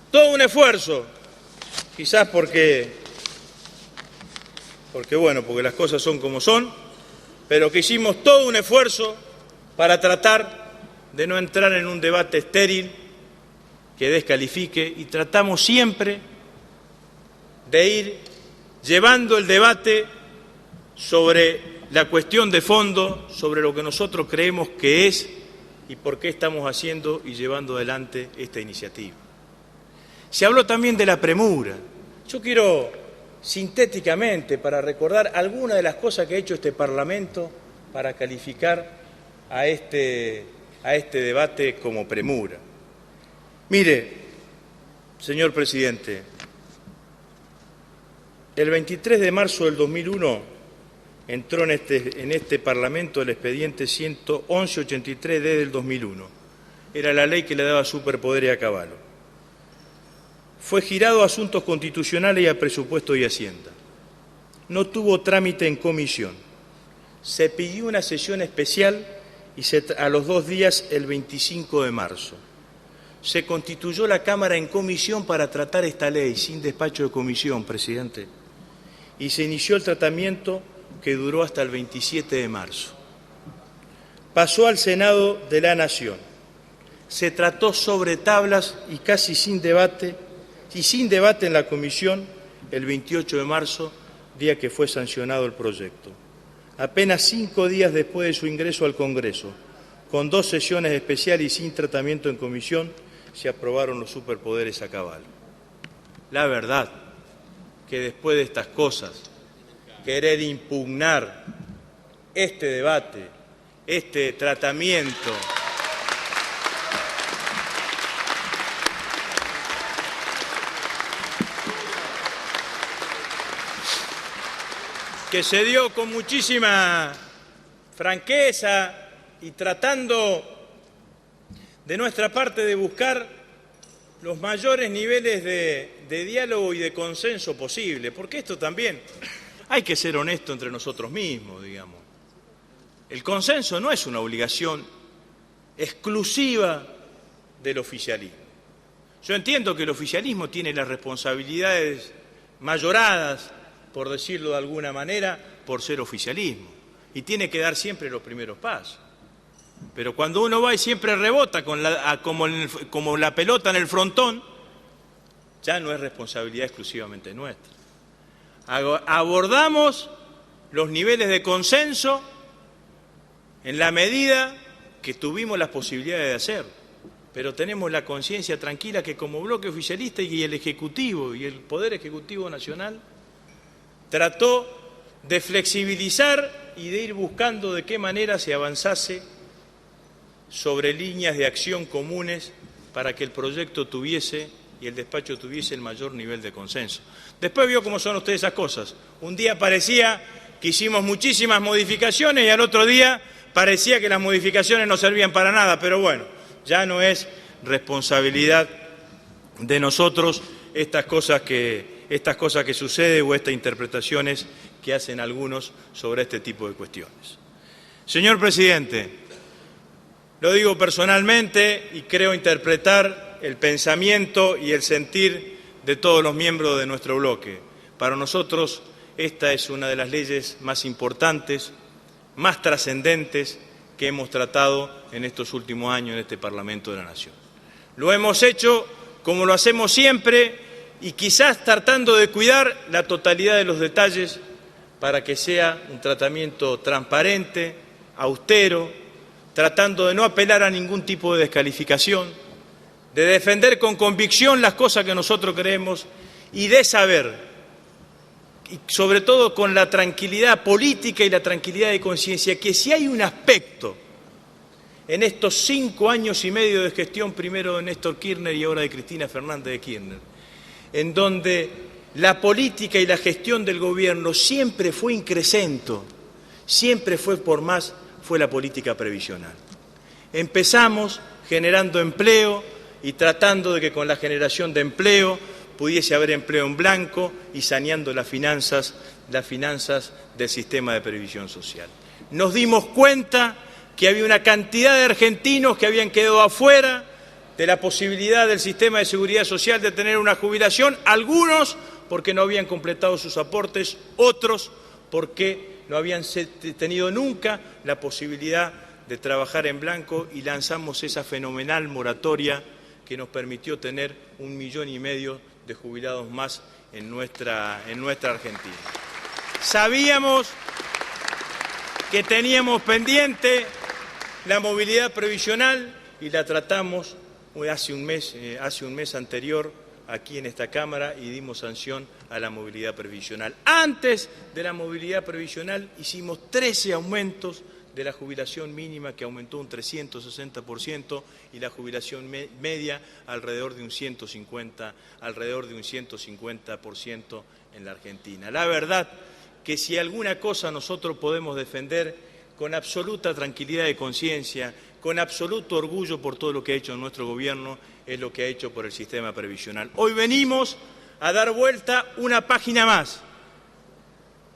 todo un esfuerzo, quizás porque las cosas son como son, pero que hicimos todo un esfuerzo para tratar de no entrar en un debate estéril que descalifique, y tratamos siempre de ir llevando el debate sobre la cuestión de fondo, sobre lo que nosotros creemos que es y por qué estamos haciendo y llevando adelante esta iniciativa. Se habló también de la premura. Yo quiero, sintéticamente, para recordar algunas de las cosas que ha hecho este Parlamento para calificar a este debate como premura. Mire, señor presidente, el 23 de marzo del 2001 entró en este Parlamento el expediente 1183D del 2001. Era la ley que le daba superpoderes a Cavallo. Fue girado a asuntos constitucionales y a presupuesto y Hacienda. No tuvo trámite en comisión. Se pidió una sesión especial y a los 2 días, el 25 de marzo. Se constituyó la Cámara en comisión para tratar esta ley, sin despacho de comisión, presidente. Y se inició el tratamiento que duró hasta el 27 de marzo. Pasó al Senado de la Nación. Se trató sobre tablas y casi sin debate en la comisión el 28 de marzo, día que fue sancionado el proyecto. Apenas 5 días después de su ingreso al Congreso, con 2 sesiones especiales y sin tratamiento en comisión, se aprobaron los superpoderes a Cavallo. La verdad que después de estas cosas, querer impugnar este debate, este tratamiento, que se dio con muchísima franqueza y tratando de nuestra parte de buscar los mayores niveles de diálogo y de consenso posible, porque esto también hay que ser honesto entre nosotros mismos, digamos. El consenso no es una obligación exclusiva del oficialismo. Yo entiendo que el oficialismo tiene las responsabilidades mayoradas, por decirlo de alguna manera, por ser oficialismo, y tiene que dar siempre los primeros pasos. Pero cuando uno va y siempre rebota como la pelota en el frontón, ya no es responsabilidad exclusivamente nuestra. Abordamos los niveles de consenso en la medida que tuvimos las posibilidades de hacerlo, pero tenemos la conciencia tranquila que como bloque oficialista y el Ejecutivo y el Poder Ejecutivo Nacional trató de flexibilizar y de ir buscando de qué manera se avanzase sobre líneas de acción comunes para que el proyecto tuviese y el despacho tuviese el mayor nivel de consenso. Después vio cómo son ustedes esas cosas. Un día parecía que hicimos muchísimas modificaciones y al otro día parecía que las modificaciones no servían para nada, pero bueno, ya no es responsabilidad de nosotros estas cosas que suceden o estas interpretaciones que hacen algunos sobre este tipo de cuestiones. Señor presidente, lo digo personalmente y creo interpretar el pensamiento y el sentir de todos los miembros de nuestro bloque. Para nosotros esta es una de las leyes más importantes, más trascendentes que hemos tratado en estos últimos años en este Parlamento de la Nación. Lo hemos hecho como lo hacemos siempre y quizás tratando de cuidar la totalidad de los detalles para que sea un tratamiento transparente, austero, tratando de no apelar a ningún tipo de descalificación, de defender con convicción las cosas que nosotros creemos y de saber, y sobre todo con la tranquilidad política y la tranquilidad de conciencia, que si hay un aspecto en estos 5 años y medio de gestión, primero de Néstor Kirchner y ahora de Cristina Fernández de Kirchner, en donde la política y la gestión del gobierno siempre fue increscento, siempre fue por más, fue la política previsional. Empezamos generando empleo y tratando de que con la generación de empleo pudiese haber empleo en blanco y saneando las finanzas del sistema de previsión social. Nos dimos cuenta que había una cantidad de argentinos que habían quedado afuera de la posibilidad del sistema de seguridad social de tener una jubilación, algunos porque no habían completado sus aportes, otros porque no habían tenido nunca la posibilidad de trabajar en blanco y lanzamos esa fenomenal moratoria que nos permitió tener 1,5 millones de jubilados más en nuestra Argentina. Sabíamos que teníamos pendiente la movilidad previsional y la tratamos hace un mes anterior aquí en esta Cámara y dimos sanción a la movilidad previsional. Antes de la movilidad previsional hicimos 13 aumentos de la jubilación mínima, que aumentó un 360%, y la jubilación media alrededor de un 150% en la Argentina. La verdad que si alguna cosa nosotros podemos defender con absoluta tranquilidad de conciencia, con absoluto orgullo por todo lo que ha hecho nuestro gobierno, es lo que ha hecho por el sistema previsional. Hoy venimos a dar vuelta una página más,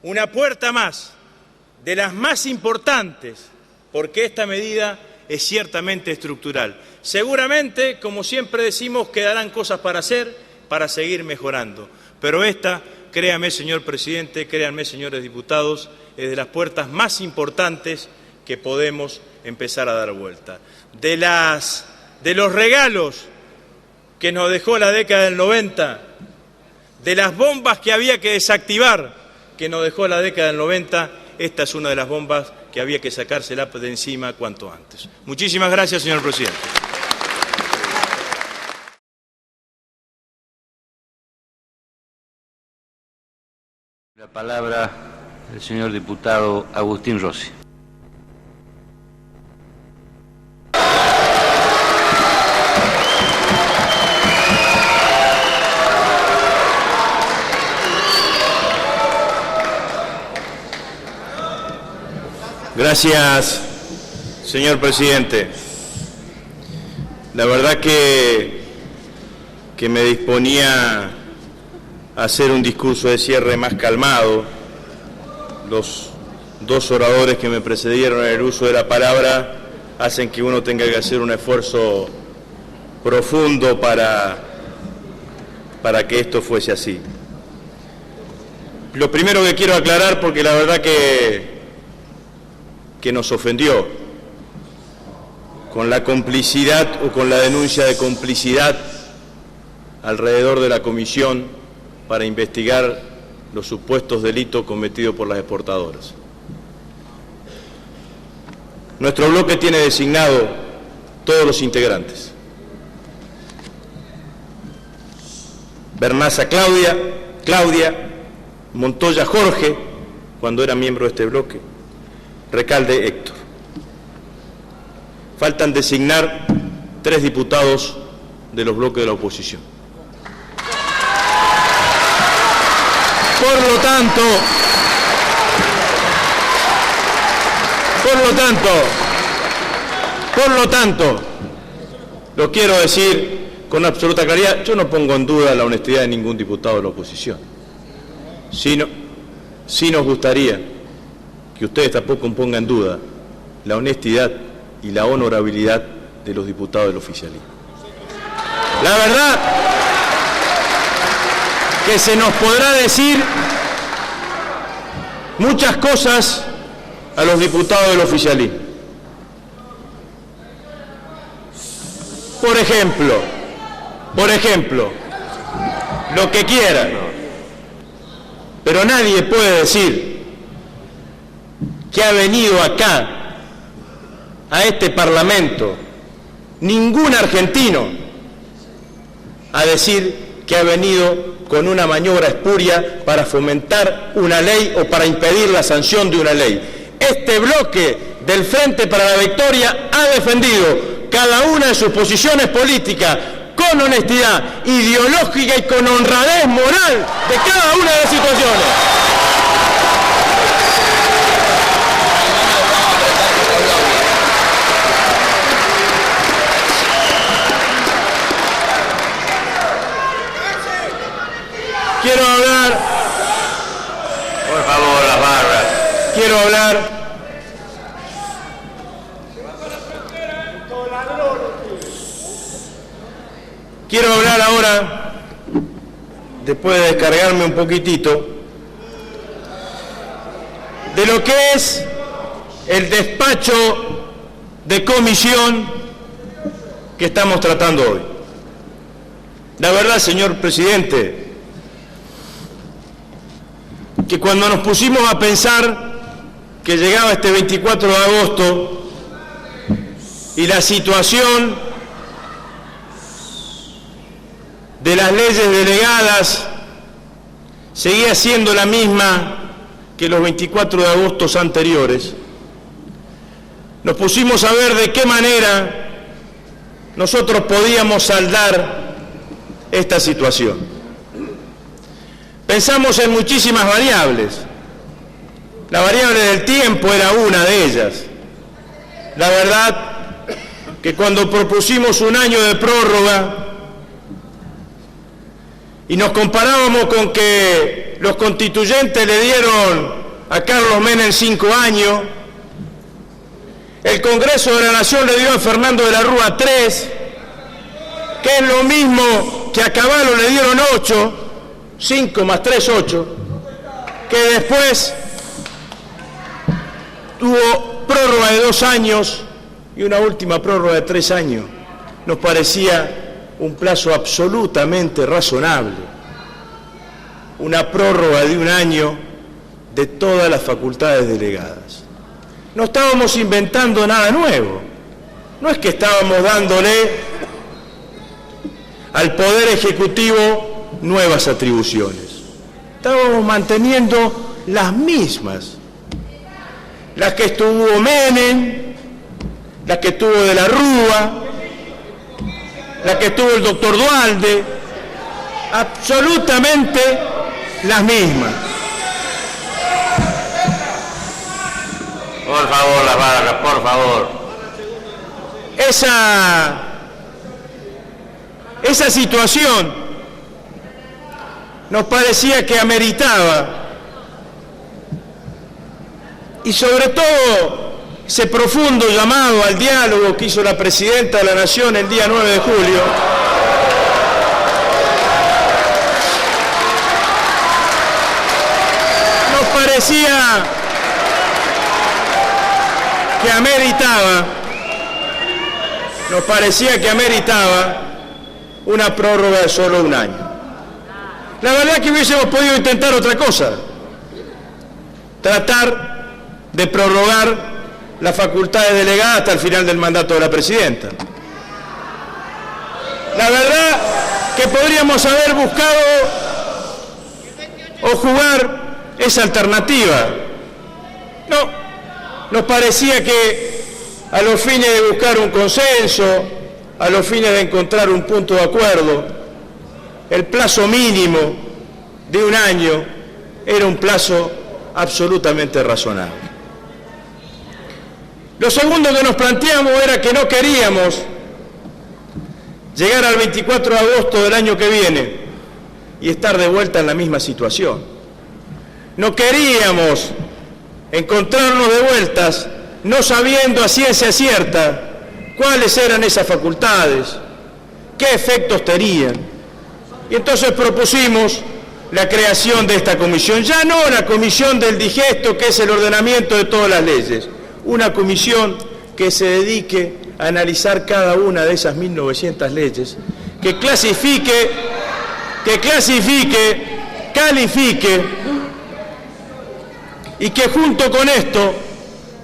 una puerta más, de las más importantes, porque esta medida es ciertamente estructural. Seguramente, como siempre decimos, quedarán cosas para hacer, para seguir mejorando, pero esta, créame, señor presidente, créanme, señores diputados, es de las puertas más importantes que podemos empezar a dar vuelta. De los regalos que nos dejó la década del 90, de las bombas que había que desactivar que nos dejó la década del 90, esta es una de las bombas que había que sacársela de encima cuanto antes. Muchísimas gracias, señor presidente. La palabra el señor diputado Agustín Rossi. Gracias, señor presidente. La verdad que me disponía a hacer un discurso de cierre más calmado. Los dos oradores que me precedieron en el uso de la palabra hacen que uno tenga que hacer un esfuerzo profundo para que esto fuese así. Lo primero que quiero aclarar, porque la verdad que nos ofendió con la complicidad o con la denuncia de complicidad alrededor de la comisión para investigar los supuestos delitos cometidos por las exportadoras. Nuestro bloque tiene designado todos los integrantes. Bernaza Claudia, Montoya Jorge, cuando era miembro de este bloque, Recalde Héctor. Faltan designar 3 diputados de los bloques de la oposición. Por lo tanto, lo quiero decir con absoluta claridad, yo no pongo en duda la honestidad de ningún diputado de la oposición. Sí nos gustaría que ustedes tampoco pongan en duda la honestidad y la honorabilidad de los diputados del oficialismo. La verdad que se nos podrá decir muchas cosas a los diputados del oficialismo. Por ejemplo, lo que quieran, pero nadie puede decir que ha venido acá, a este Parlamento, ningún argentino, a decir que ha venido con una maniobra espuria para fomentar una ley o para impedir la sanción de una ley. Este bloque del Frente para la Victoria ha defendido cada una de sus posiciones políticas con honestidad ideológica y con honradez moral de cada una de las situaciones. Quiero hablar, por favor, las barras. Quiero hablar ahora, después de descargarme un poquitito, de lo que es el despacho de comisión que estamos tratando hoy. La verdad, señor presidente, que cuando nos pusimos a pensar que llegaba este 24 de agosto y la situación de las leyes delegadas seguía siendo la misma que los 24 de agosto anteriores, nos pusimos a ver de qué manera nosotros podíamos saldar esta situación. Pensamos en muchísimas variables. La variable del tiempo era una de ellas. La verdad que cuando propusimos un año de prórroga y nos comparábamos con que los constituyentes le dieron a Carlos Menem 5 años, el Congreso de la Nación le dio a Fernando de la Rúa 3, que es lo mismo que a Cavallo le dieron 8, 5 más 3, 8, que después tuvo prórroga de 2 años y una última prórroga de 3 años. Nos parecía un plazo absolutamente razonable, una prórroga de 1 año de todas las facultades delegadas. No estábamos inventando nada nuevo, no es que estábamos dándole al Poder Ejecutivo nuevas atribuciones, estábamos manteniendo las mismas, las que estuvo Menem, las que tuvo de la Rúa, las que tuvo el doctor Duhalde, absolutamente las mismas. Por favor, Las Vargas, por favor. Esa situación nos parecía que ameritaba, y sobre todo ese profundo llamado al diálogo que hizo la Presidenta de la Nación el día 9 de julio, nos parecía que ameritaba una prórroga de solo 1 año. La verdad que hubiésemos podido intentar otra cosa, tratar de prorrogar la facultad de delegada hasta el final del mandato de la Presidenta. La verdad que podríamos haber buscado o jugar esa alternativa. No, nos parecía que a los fines de buscar un consenso, a los fines de encontrar un punto de acuerdo, el plazo mínimo de 1 año era un plazo absolutamente razonable. Lo segundo que nos planteamos era que no queríamos llegar al 24 de agosto del año que viene y estar de vuelta en la misma situación. No queríamos encontrarnos de vueltas no sabiendo a ciencia cierta cuáles eran esas facultades, qué efectos tenían. Y entonces propusimos la creación de esta comisión, ya no la comisión del digesto, que es el ordenamiento de todas las leyes, una comisión que se dedique a analizar cada una de esas 1900 leyes, que clasifique, califique y que junto con esto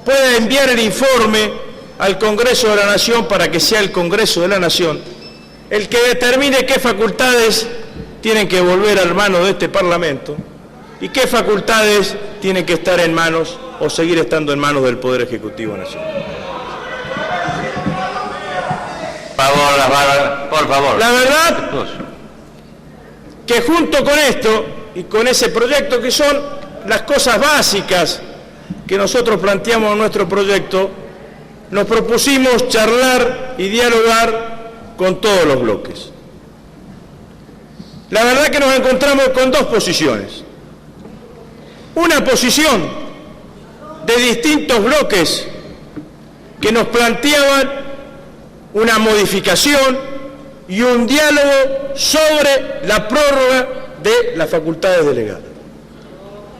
pueda enviar el informe al Congreso de la Nación para que sea el Congreso de la Nación el que determine qué facultades tienen que volver a manos de este Parlamento y qué facultades tienen que estar en manos o seguir estando en manos del Poder Ejecutivo Nacional. Por favor. La verdad que junto con esto y con ese proyecto, que son las cosas básicas que nosotros planteamos en nuestro proyecto, nos propusimos charlar y dialogar con todos los bloques. La verdad que nos encontramos con 2 posiciones. Una posición de distintos bloques que nos planteaban una modificación y un diálogo sobre la prórroga de las facultades delegadas.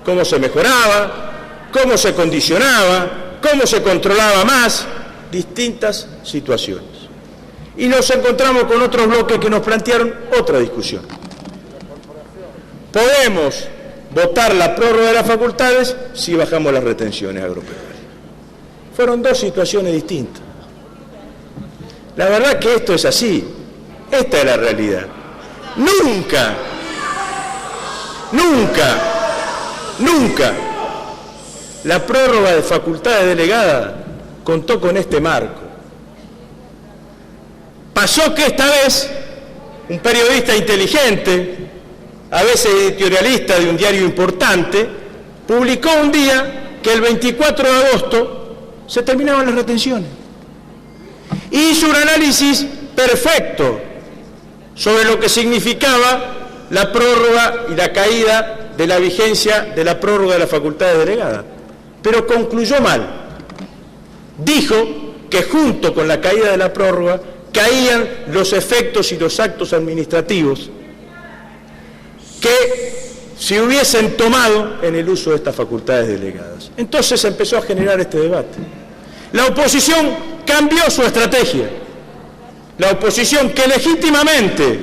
Cómo se mejoraba, cómo se condicionaba, cómo se controlaba más, distintas situaciones. Y nos encontramos con otros bloques que nos plantearon otra discusión. Podemos votar la prórroga de las facultades si bajamos las retenciones agropecuarias. Fueron 2 situaciones distintas. La verdad que esto es así. Esta es la realidad. Nunca la prórroga de facultades delegadas contó con este marco. Pasó que esta vez un periodista inteligente, a veces editorialista de un diario importante, publicó un día que el 24 de agosto se terminaban las retenciones. Hizo un análisis perfecto sobre lo que significaba la prórroga y la caída de la vigencia de la prórroga de las facultades delegadas, pero concluyó mal. Dijo que junto con la caída de la prórroga caían los efectos y los actos administrativos que se hubiesen tomado en el uso de estas facultades delegadas. Entonces empezó a generar este debate. La oposición cambió su estrategia. La oposición que legítimamente,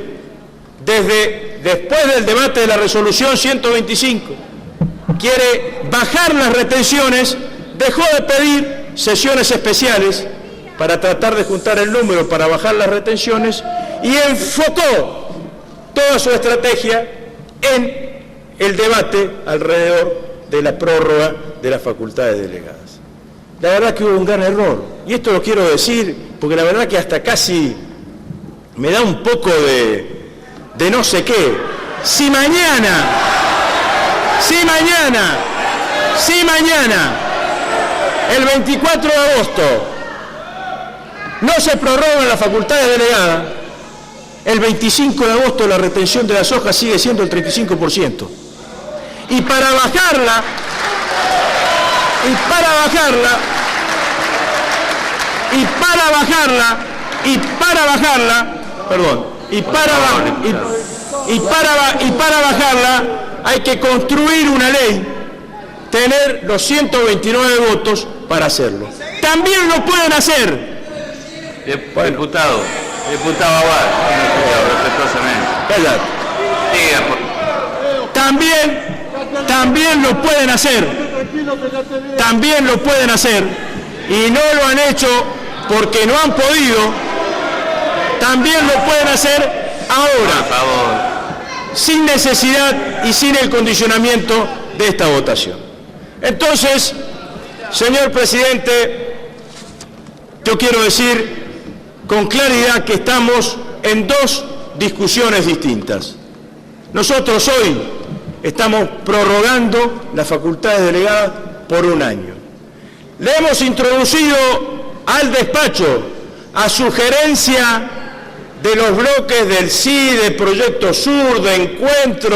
después del debate de la resolución 125, quiere bajar las retenciones, dejó de pedir sesiones especiales para tratar de juntar el número para bajar las retenciones y enfocó toda su estrategia en el debate alrededor de la prórroga de las facultades delegadas. La verdad que hubo un gran error, y esto lo quiero decir porque la verdad que hasta casi me da un poco de no sé qué. Si mañana, el 24 de agosto, no se prorrogan las facultades delegadas, el 25 de agosto la retención de las hojas sigue siendo el 35%. Y para bajarla, hay que construir una ley, tener los 129 votos para hacerlo. También lo pueden hacer. Diputado Abad, respetuosamente. También lo pueden hacer, y no lo han hecho porque no han podido. También lo pueden hacer ahora, por favor, sin necesidad y sin el condicionamiento de esta votación. Entonces, señor presidente, yo quiero decir con claridad que estamos en dos discusiones distintas. Nosotros hoy estamos prorrogando las facultades delegadas por un año. Le hemos introducido al despacho, a sugerencia de los bloques del sí, del Proyecto Sur, de Encuentro,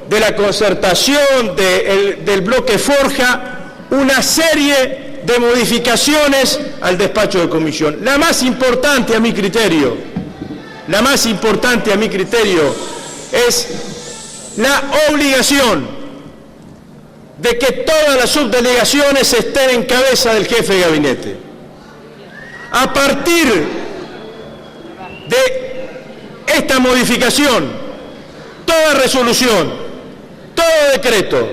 de la Concertación, del bloque Forja, una serie de modificaciones al despacho de comisión. La más importante a mi criterio es la obligación de que todas las subdelegaciones estén en cabeza del jefe de gabinete. A partir de esta modificación, toda resolución, todo decreto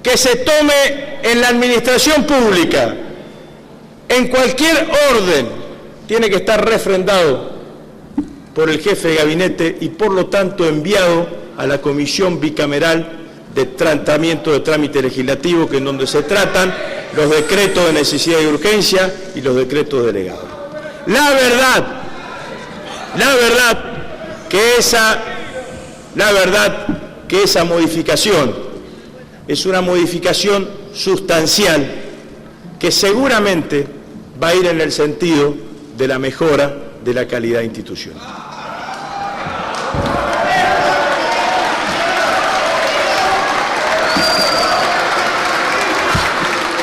que se tome en la administración pública, en cualquier orden, tiene que estar refrendado por el jefe de gabinete y por lo tanto enviado a la Comisión Bicameral de Tratamiento de Trámite Legislativo, que es donde se tratan los decretos de necesidad y urgencia y los decretos delegados. La verdad que esa modificación es una modificación sustancial que seguramente va a ir en el sentido de la mejora de la calidad institucional.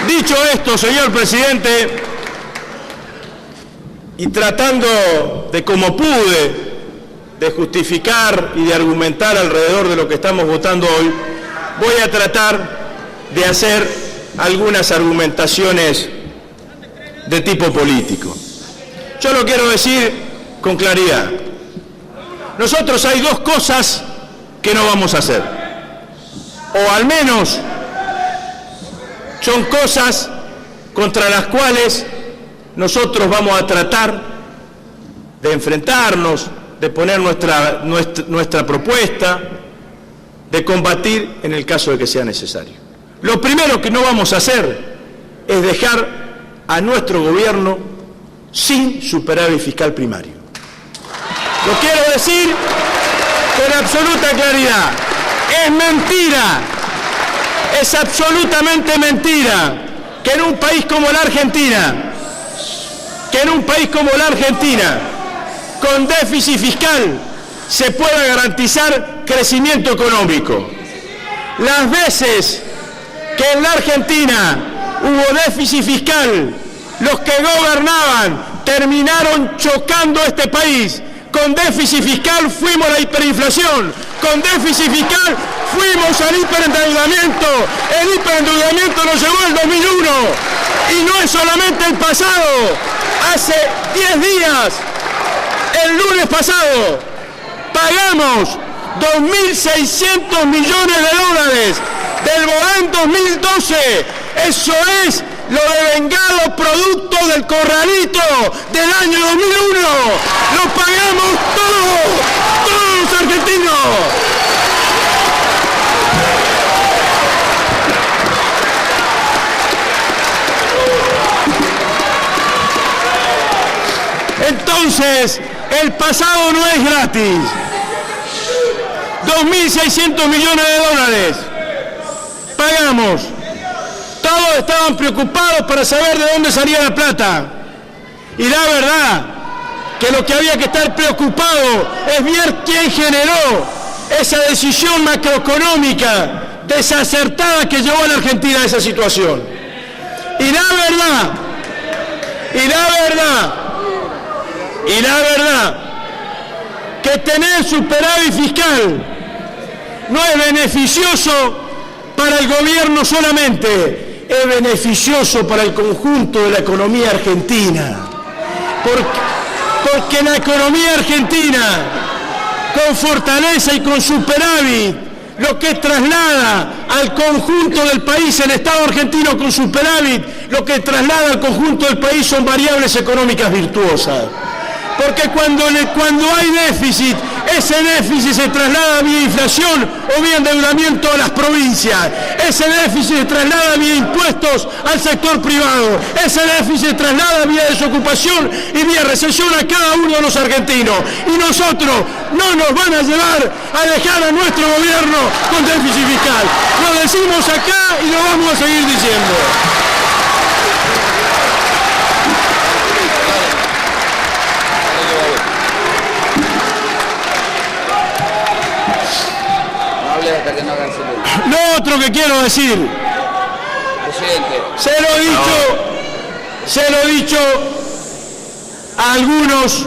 Dicho esto, señor presidente, y tratando de como pude de justificar y de argumentar alrededor de lo que estamos votando hoy, voy a tratar de hacer algunas argumentaciones de tipo político. Yo lo quiero decir con claridad. Nosotros hay dos cosas que no vamos a hacer, o al menos son cosas contra las cuales nosotros vamos a tratar de enfrentarnos, de poner nuestra propuesta, de combatir en el caso de que sea necesario. Lo primero que no vamos a hacer es dejar a nuestro gobierno sin superávit fiscal primario. Lo quiero decir con absoluta claridad. Es mentira, es absolutamente mentira que en un país como la Argentina, con déficit fiscal, se pueda garantizar crecimiento económico. Las veces que en la Argentina hubo déficit fiscal, los que gobernaban terminaron chocando este país. Con déficit fiscal fuimos a la hiperinflación, con déficit fiscal fuimos al hiperendeudamiento. El hiperendeudamiento nos llevó el 2001 y no es solamente el pasado. Hace 10 días, el lunes pasado, pagamos 2.600 millones de dólares del Boden 2012. Eso es lo devengado producto del corralito del año 2001. Lo pagamos todos los argentinos. Entonces, el pasado no es gratis. 2.600 millones de dólares pagamos. Todos estaban preocupados para saber de dónde salía la plata. Y la verdad que lo que había que estar preocupado es ver quién generó esa decisión macroeconómica desacertada que llevó a la Argentina a esa situación. Y la verdad que tener superávit fiscal no es beneficioso para el gobierno solamente, es beneficioso para el conjunto de la economía argentina. Porque la economía argentina, con fortaleza y con superávit, lo que traslada al conjunto del país, el Estado argentino con superávit, lo que traslada al conjunto del país son variables económicas virtuosas. Porque cuando hay déficit, ese déficit se traslada vía inflación o vía endeudamiento a las provincias. Ese déficit se traslada vía impuestos al sector privado. Ese déficit se traslada vía desocupación y vía recesión a cada uno de los argentinos. Y nosotros no nos van a llevar a dejar a nuestro gobierno con déficit fiscal. Lo decimos acá y lo vamos a seguir diciendo. Lo otro que quiero decir, se lo he dicho a algunos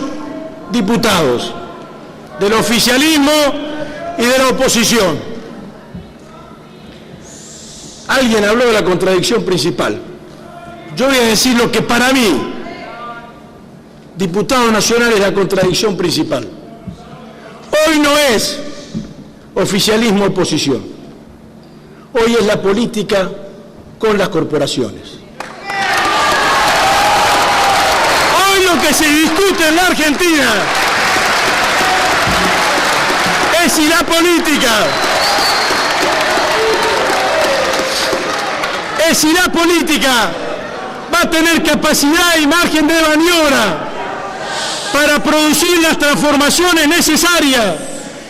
diputados del oficialismo y de la oposición. Alguien habló de la contradicción principal. Yo voy a decir lo que para mí, diputado nacional, es la contradicción principal. Hoy no es oficialismo-oposición. Hoy es la política con las corporaciones. Hoy lo que se discute en la Argentina es si la política va a tener capacidad y margen de maniobra para producir las transformaciones necesarias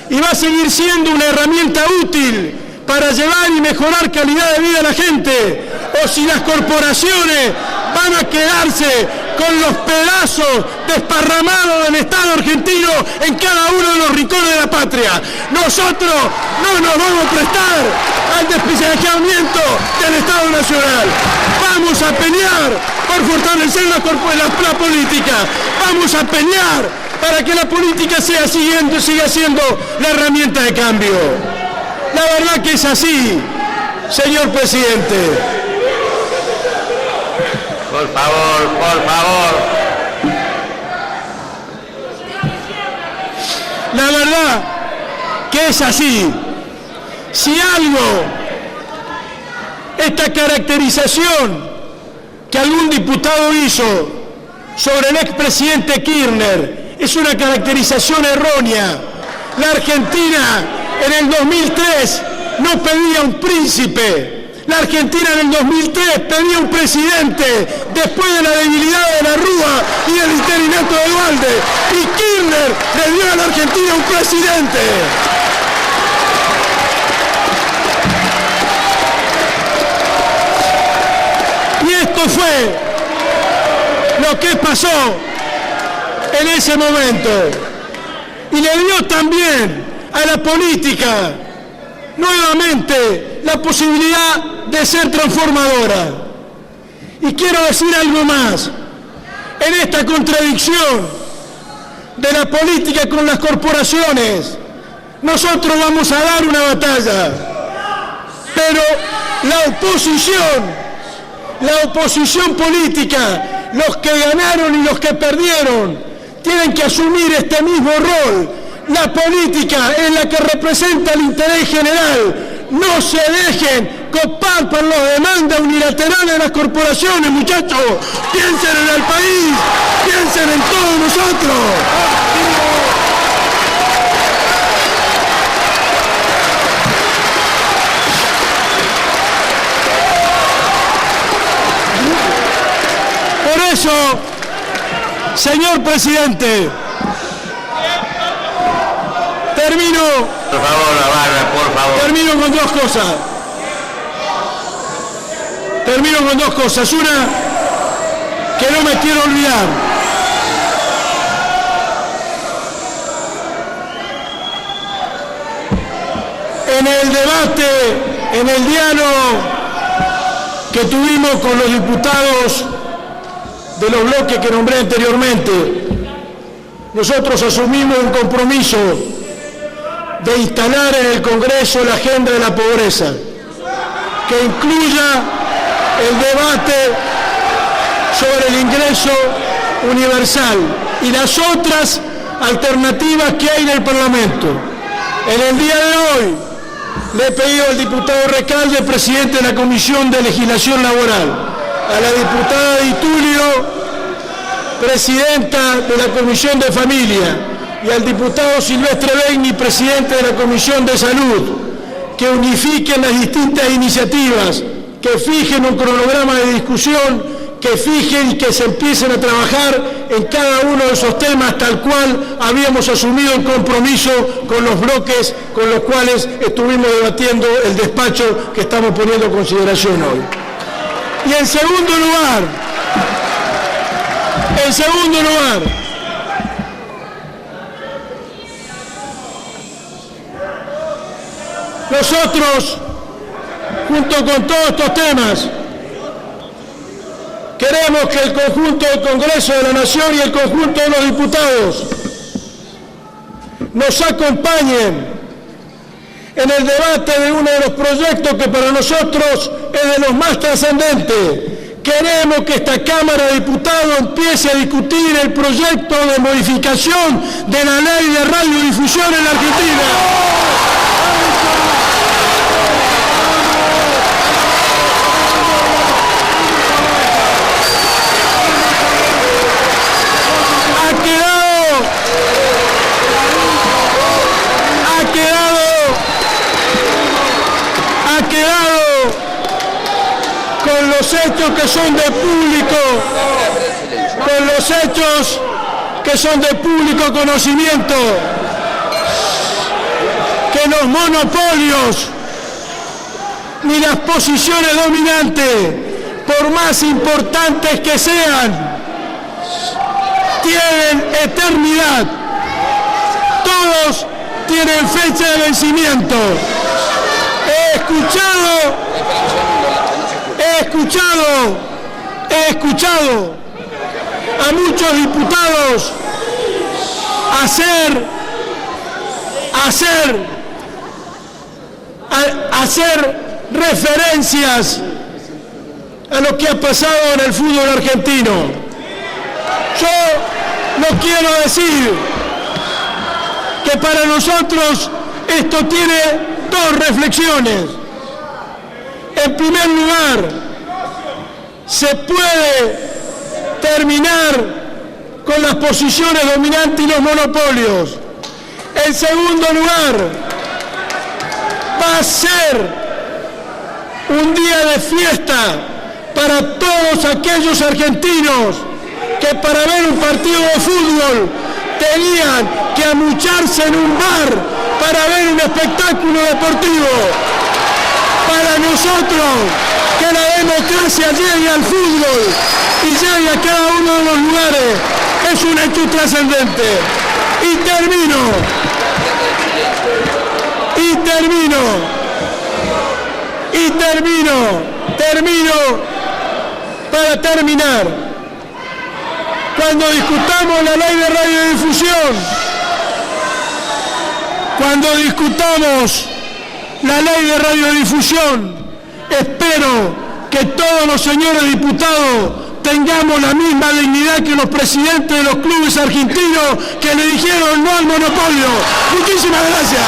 y va a seguir siendo una herramienta útil para llevar y mejorar calidad de vida a la gente, o si las corporaciones van a quedarse con los pedazos desparramados del Estado argentino en cada uno de los rincones de la patria. Nosotros no nos vamos a prestar al despellejamiento del Estado Nacional. Vamos a pelear por fortalecer la política. Vamos a pelear para que la política siga siendo la herramienta de cambio. La verdad que es así, señor presidente. Por favor. La verdad que es así. Si algo, esta caracterización que algún diputado hizo sobre el expresidente Kirchner es una caracterización errónea. La Argentina en el 2003 no pedía un príncipe. La Argentina en el 2003 pedía un presidente después de la debilidad de la Rúa y el interinato de Duhalde. Y Kirchner le dio a la Argentina un presidente. Y esto fue lo que pasó en ese momento. Y le dio también a la política nuevamente la posibilidad de ser transformadora. Y quiero decir algo más. En esta contradicción de la política con las corporaciones, nosotros vamos a dar una batalla. Pero la oposición política, los que ganaron y los que perdieron, tienen que asumir este mismo rol. La política es la que representa el interés general. No se dejen copar por las demandas unilaterales de las corporaciones, muchachos. Piensen en el país, piensen en todos nosotros. Por eso, señor presidente, termino. Por favor, Navarra, por favor. Termino con dos cosas. Una que no me quiero olvidar. En el debate, en el diálogo que tuvimos con los diputados de los bloques que nombré anteriormente, nosotros asumimos un compromiso de instalar en el Congreso la agenda de la pobreza, que incluya el debate sobre el ingreso universal y las otras alternativas que hay en el Parlamento. En el día de hoy le he pedido al diputado Recalde, presidente de la Comisión de Legislación Laboral, a la diputada Di Tulio, presidenta de la Comisión de Familia, y al diputado Silvestre Begni, presidente de la Comisión de Salud, que unifiquen las distintas iniciativas, que fijen un cronograma de discusión, que fijen y que se empiecen a trabajar en cada uno de esos temas tal cual habíamos asumido el compromiso con los bloques con los cuales estuvimos debatiendo el despacho que estamos poniendo en consideración hoy. Y en segundo lugar, nosotros, junto con todos estos temas, queremos que el conjunto del Congreso de la Nación y el conjunto de los diputados nos acompañen en el debate de uno de los proyectos que para nosotros es de los más trascendentes. Queremos que esta Cámara de Diputados empiece a discutir el proyecto de modificación de la ley de radiodifusión en la Argentina. Ha quedado con los hechos que son de público, con los hechos que son de público conocimiento, que los monopolios ni las posiciones dominantes, por más importantes que sean, tienen eternidad. Todos tienen fecha de vencimiento. He escuchado a muchos diputados hacer referencias a lo que ha pasado en el fútbol argentino. Yo no quiero decir que para nosotros esto tiene dos reflexiones. En primer lugar, se puede terminar con las posiciones dominantes y los monopolios. En segundo lugar, va a ser un día de fiesta para todos aquellos argentinos que para ver un partido de fútbol tenían que amucharse en un bar para ver un espectáculo deportivo. Para nosotros, que la democracia llegue al fútbol y llegue a cada uno de los lugares, es un hecho trascendente. Y termino para terminar. Cuando discutamos la ley de radiodifusión, espero que todos los señores diputados tengamos la misma dignidad que los presidentes de los clubes argentinos que le dijeron no al monopolio. Muchísimas gracias.